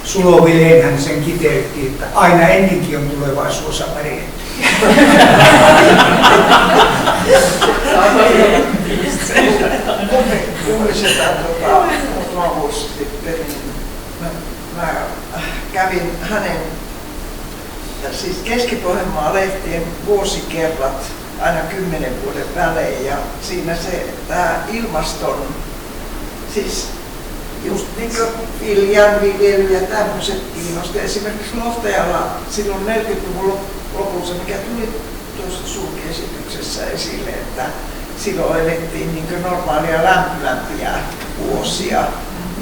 Sulo Vilenhän sen kiteytti, että aina ennenkin on tulevaisuus pärjätty. Kuulisetaan muutama vuosi sitten, mä kävin hänen, siis Keski-Pohjanmaan lehtien vuosikerrat aina 10 vuoden välein ja siinä se tämä ilmaston, siis just niin kuin viljanviljely ja tämmöiset kiinnosti. Esimerkiksi Lohtajalla silloin 40-luvun lopussa, mikä tuli tuossa sulkiesityksessä esille, että silloin elettiin niin kuin normaalia lämpimämpiä vuosia,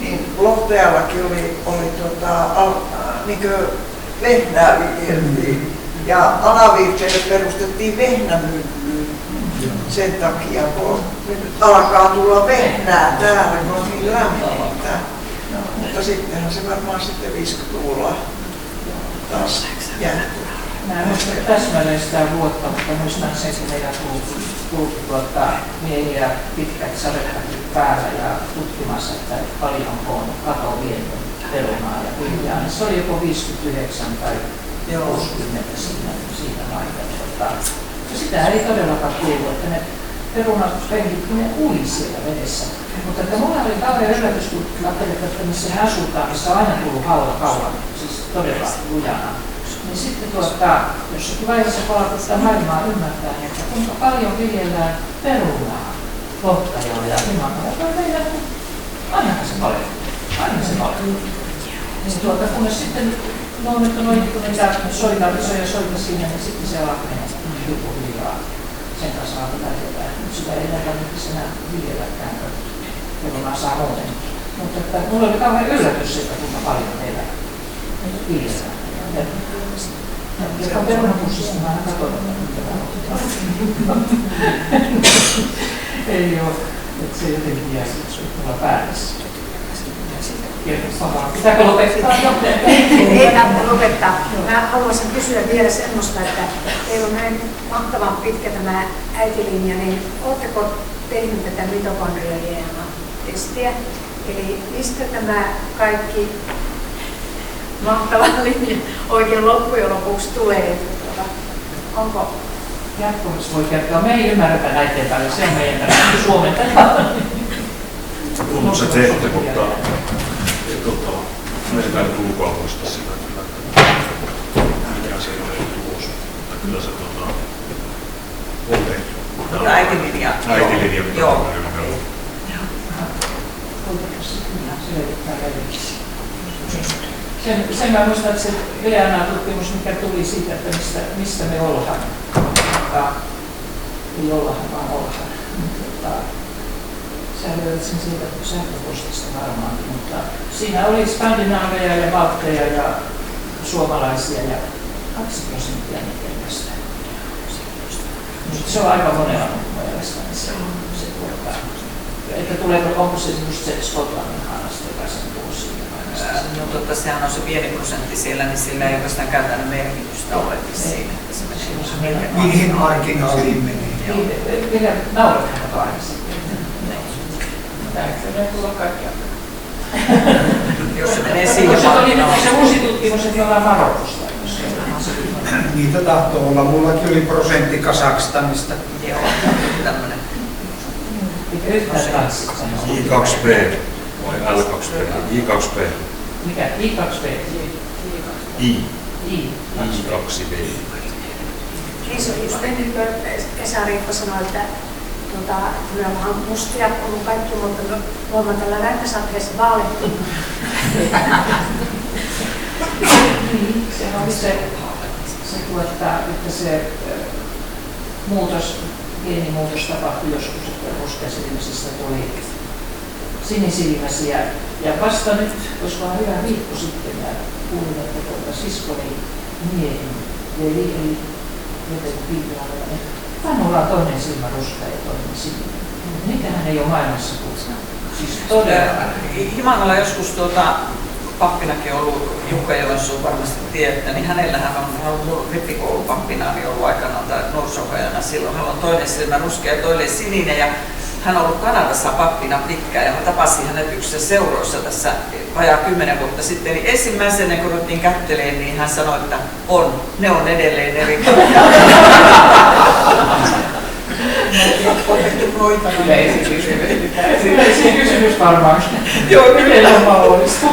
niin Lohtajallakin oli niin kuin vehnää viljeltiin ja Alavirteille perustettiin vehnämyllyyn sen takia, kun nyt alkaa tulla vehnää täällä, kun on niin lämmintä. Mutta sittenhän se varmaan sitten 50-luvulla taas jäähtyi. Mä en muista täsmälleen sitä vuotta, mutta muistan sen, kun meillä kulki miehiä pitkät sadetakin päällä ja tutkimassa, että paljonko on kato vienyt perunaa ja viljaa. Se oli joko 59 tai 60 siinä aikana. Ja sitä ei todellakaan kuulu, että ne perunapenkit, ne ui siellä vedessä. Mutta että mulla oli kauhean yllätys, kun ajattelin, että missä he asutaan, missä on aina tullut halla kauan, siis todella lujana. Niin sitten jossakin vaiheessa palautustaa maailmaa ymmärtää, että kuinka paljon viljellään perunaa Lohtajalla ja Imatralla. Meillä ainahan se paljon. Aina se paljon. Niin kunnes sitten kun niitä soita siinä, niin sitten se alkaa mennä hiljaa. Sen kanssa alkaa jotain. Nyt sitä ei enää tarvitse enää viljelläkään, perunaa saa muuten. Mutta että mulla oli kauhean yllätys siitä, kuinka paljon meillä viljellään. Joka perunapussista mä aina katson, ei ole, että se jotenkin jää tuolla päädessä. Pitääkö lopettaa? Ei tarvitse lopettaa. Mä haluaisin kysyä vielä semmoista, että teillä on näin mahtavan pitkä tämä äitilinja, niin oletteko tehnyt tätä mitokondria-DNA-testiä? Eli mistä tämä kaikki mahtava linja oikein loppujen lopuksi tulee? Onko jatkossa voi kertoa? Me ei ymmärretä näiden päälle, se on meidän päälle suomentaa. Tunnukset tehty, mutta meidän täytyy ulkoa muistaa sitä, mikä siinä on tulos. Kyllä se on tehty. Mutta äitilinja. Äitilinja, mitä on sen mä muistan, että se DNA-tutkimus, mikä tuli siitä, että mistä me ollaan. Ei ollaan, vaan ollaan. Sä löydät sen siitä sähköpostista varmaankin, mutta siinä oli skandinaaveja ja baltteja ja suomalaisia ja 2% pelkästään. Se on aika monella mielestäni se että onko se just se Skotlannin harraste, joka sen tuo siinä? No totta, sehän on se pieni prosentti siellä, niin sillä ei oikeastaan käytännön merkitystä ole siinä. Mihin marginaaliin menee? Vielä naurathan kahdessa. Täytyy tulla kaikkiaan. Jos se menee siihen marginaaliin. Se uusi tutkimus, että ollaan Marokosta. Niitä tahtoo olla. Mullakin oli prosentti Kazakstanista. Joo, tämmöinen. I2P vai L2P? I2P. Mikä? I2P? I2P. Niin se oli just ennen kuin Esa-Riikko sanoi, että kyllä vähän mustia on kaikki, mutta voimme tällä räntäsateessa vaalittu. Se oli se että se geenimuutos tapahtui joskus, että ruskeasilmäisistä tuli sinisilmäisiä. Ja vasta nyt, koska on hyvä viikko sitten, ja kuulin, että siskoni miehen veli, eli jotenkin viikilailla, niin Tannulla on toinen silmä ruskea ja toinen sininen. Niitähän ei ole maailmassa kutsunut. Siis todella. Himanalla joskus pappinakin ollut, Jukka Joensuu varmasti tiedätte, niin hänellähän on ollut rippikoulupappina niin ollut aikanaan tai nuorisohajana silloin. Hänellä on toinen silmä ruskea ja toinen sininen ja hän on ollut Kanadassa pappina pitkään ja mä tapasin hänet yksissä seuroissa tässä vajaa 10 vuotta sitten. Eli ensimmäisenä kun ruvettiin kätteleen, niin hän sanoi, että ne on edelleen eri kautta. Yleisiä kysymys varmaan. Joo, kyllä. On mahdollista.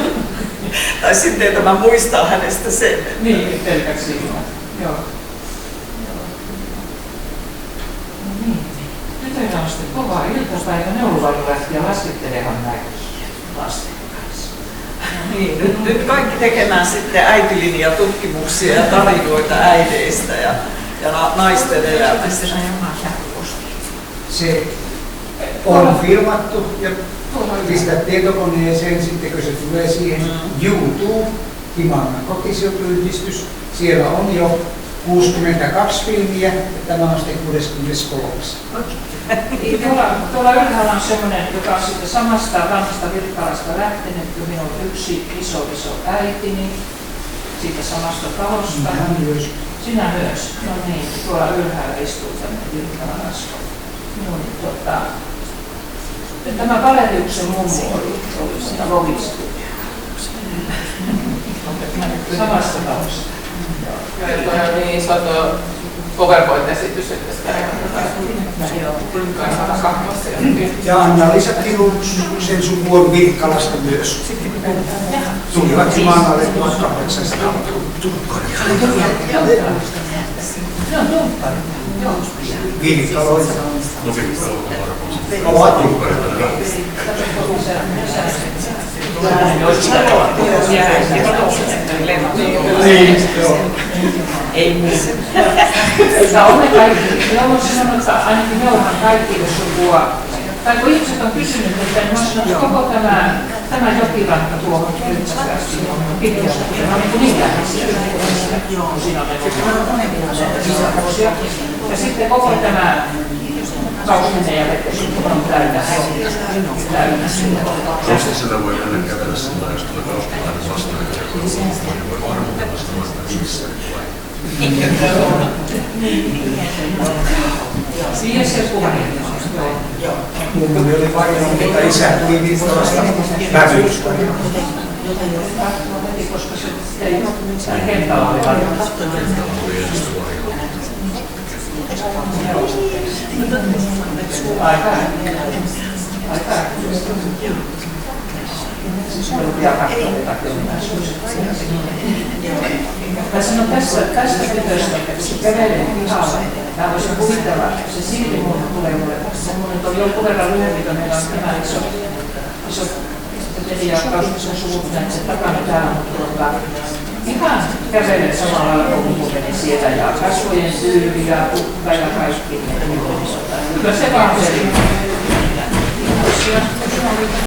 Tai sitten tämä muistaa hänestä sen. Niin, pelkäksi silmät. Joo. No niin. Nyt on sitten kova iltapäivä. Neuluvailu lähti ja laskettelemaan näkyy lasten kanssa. Niin, nyt kaikki tekemään sitten äitilinjatutkimuksia ja tarinoita äideistä ja naisten elämästä. Se on filmattu ja pistät tietokoneeseen, sitten kun se tulee siihen YouTube, Himangan kotiseutu-yhdistys, siellä on jo 62 filmiä ja tämä on sitten 63. Tuolla ylhäällä on semmoinen, joka on sitten samasta vanhasta Virkkalasta lähtenyt, kun minulla on yksi iso äitini siitä samasta talosta. Sinä myös. No niin, tuolla ylhäällä istuu tämmöinen Virkkalan Asko. Tämä Valeriuksen mummu oli siinä Lovistuja. Samassa talossa. Ja toi on niin iso tuo PowerPoint-esitys, että sitä ei kannata katsoa sieltä. Ja Anna-Liisa Kilun sen suku on Virkkalasta myös. Tulivat Himangalle 1800. Virkkaloita. No Virkkaloita varmaan. Ovat Ei missä. On ne kaikki. Minä voisin sanoa, että ainakin me ollaan kaikki, jos sukua. Tai kun ihmiset on kysynyt, että koko tämä jokiranka tuohon ryhmästi on pitkästä. Se on niin läheisiä. Siinä on ja sitten koko tämä kaupunginen ja vetesukku on täynnä. Tietysti sitä voi mennä kävellä sillä, jos tulee kauskalainen vastaan, ja voi varmuutella sitä vaikka niissä. Siihen se puhuin. Mummuni oli varmaan, mutta isä tuli Virkkalasta vävystä. Koska se ei kentällä oli varmaan. Aika. Mä sanon tästä tytöstä, että se kävelee pihalla. Mä voisin kuvitella, että se silti tulee mulle. Semmoinen on jonkun verran lyhyempi, kun meillä on tämä iso velijaakkaus, missä on suvut näin sen takana täällä, mutta ihan kävelee samalla lailla kuin meni siellä ja kasvojen tyyli ja tukka ja kaikki. Kyllä se vaan se Kiitoksia.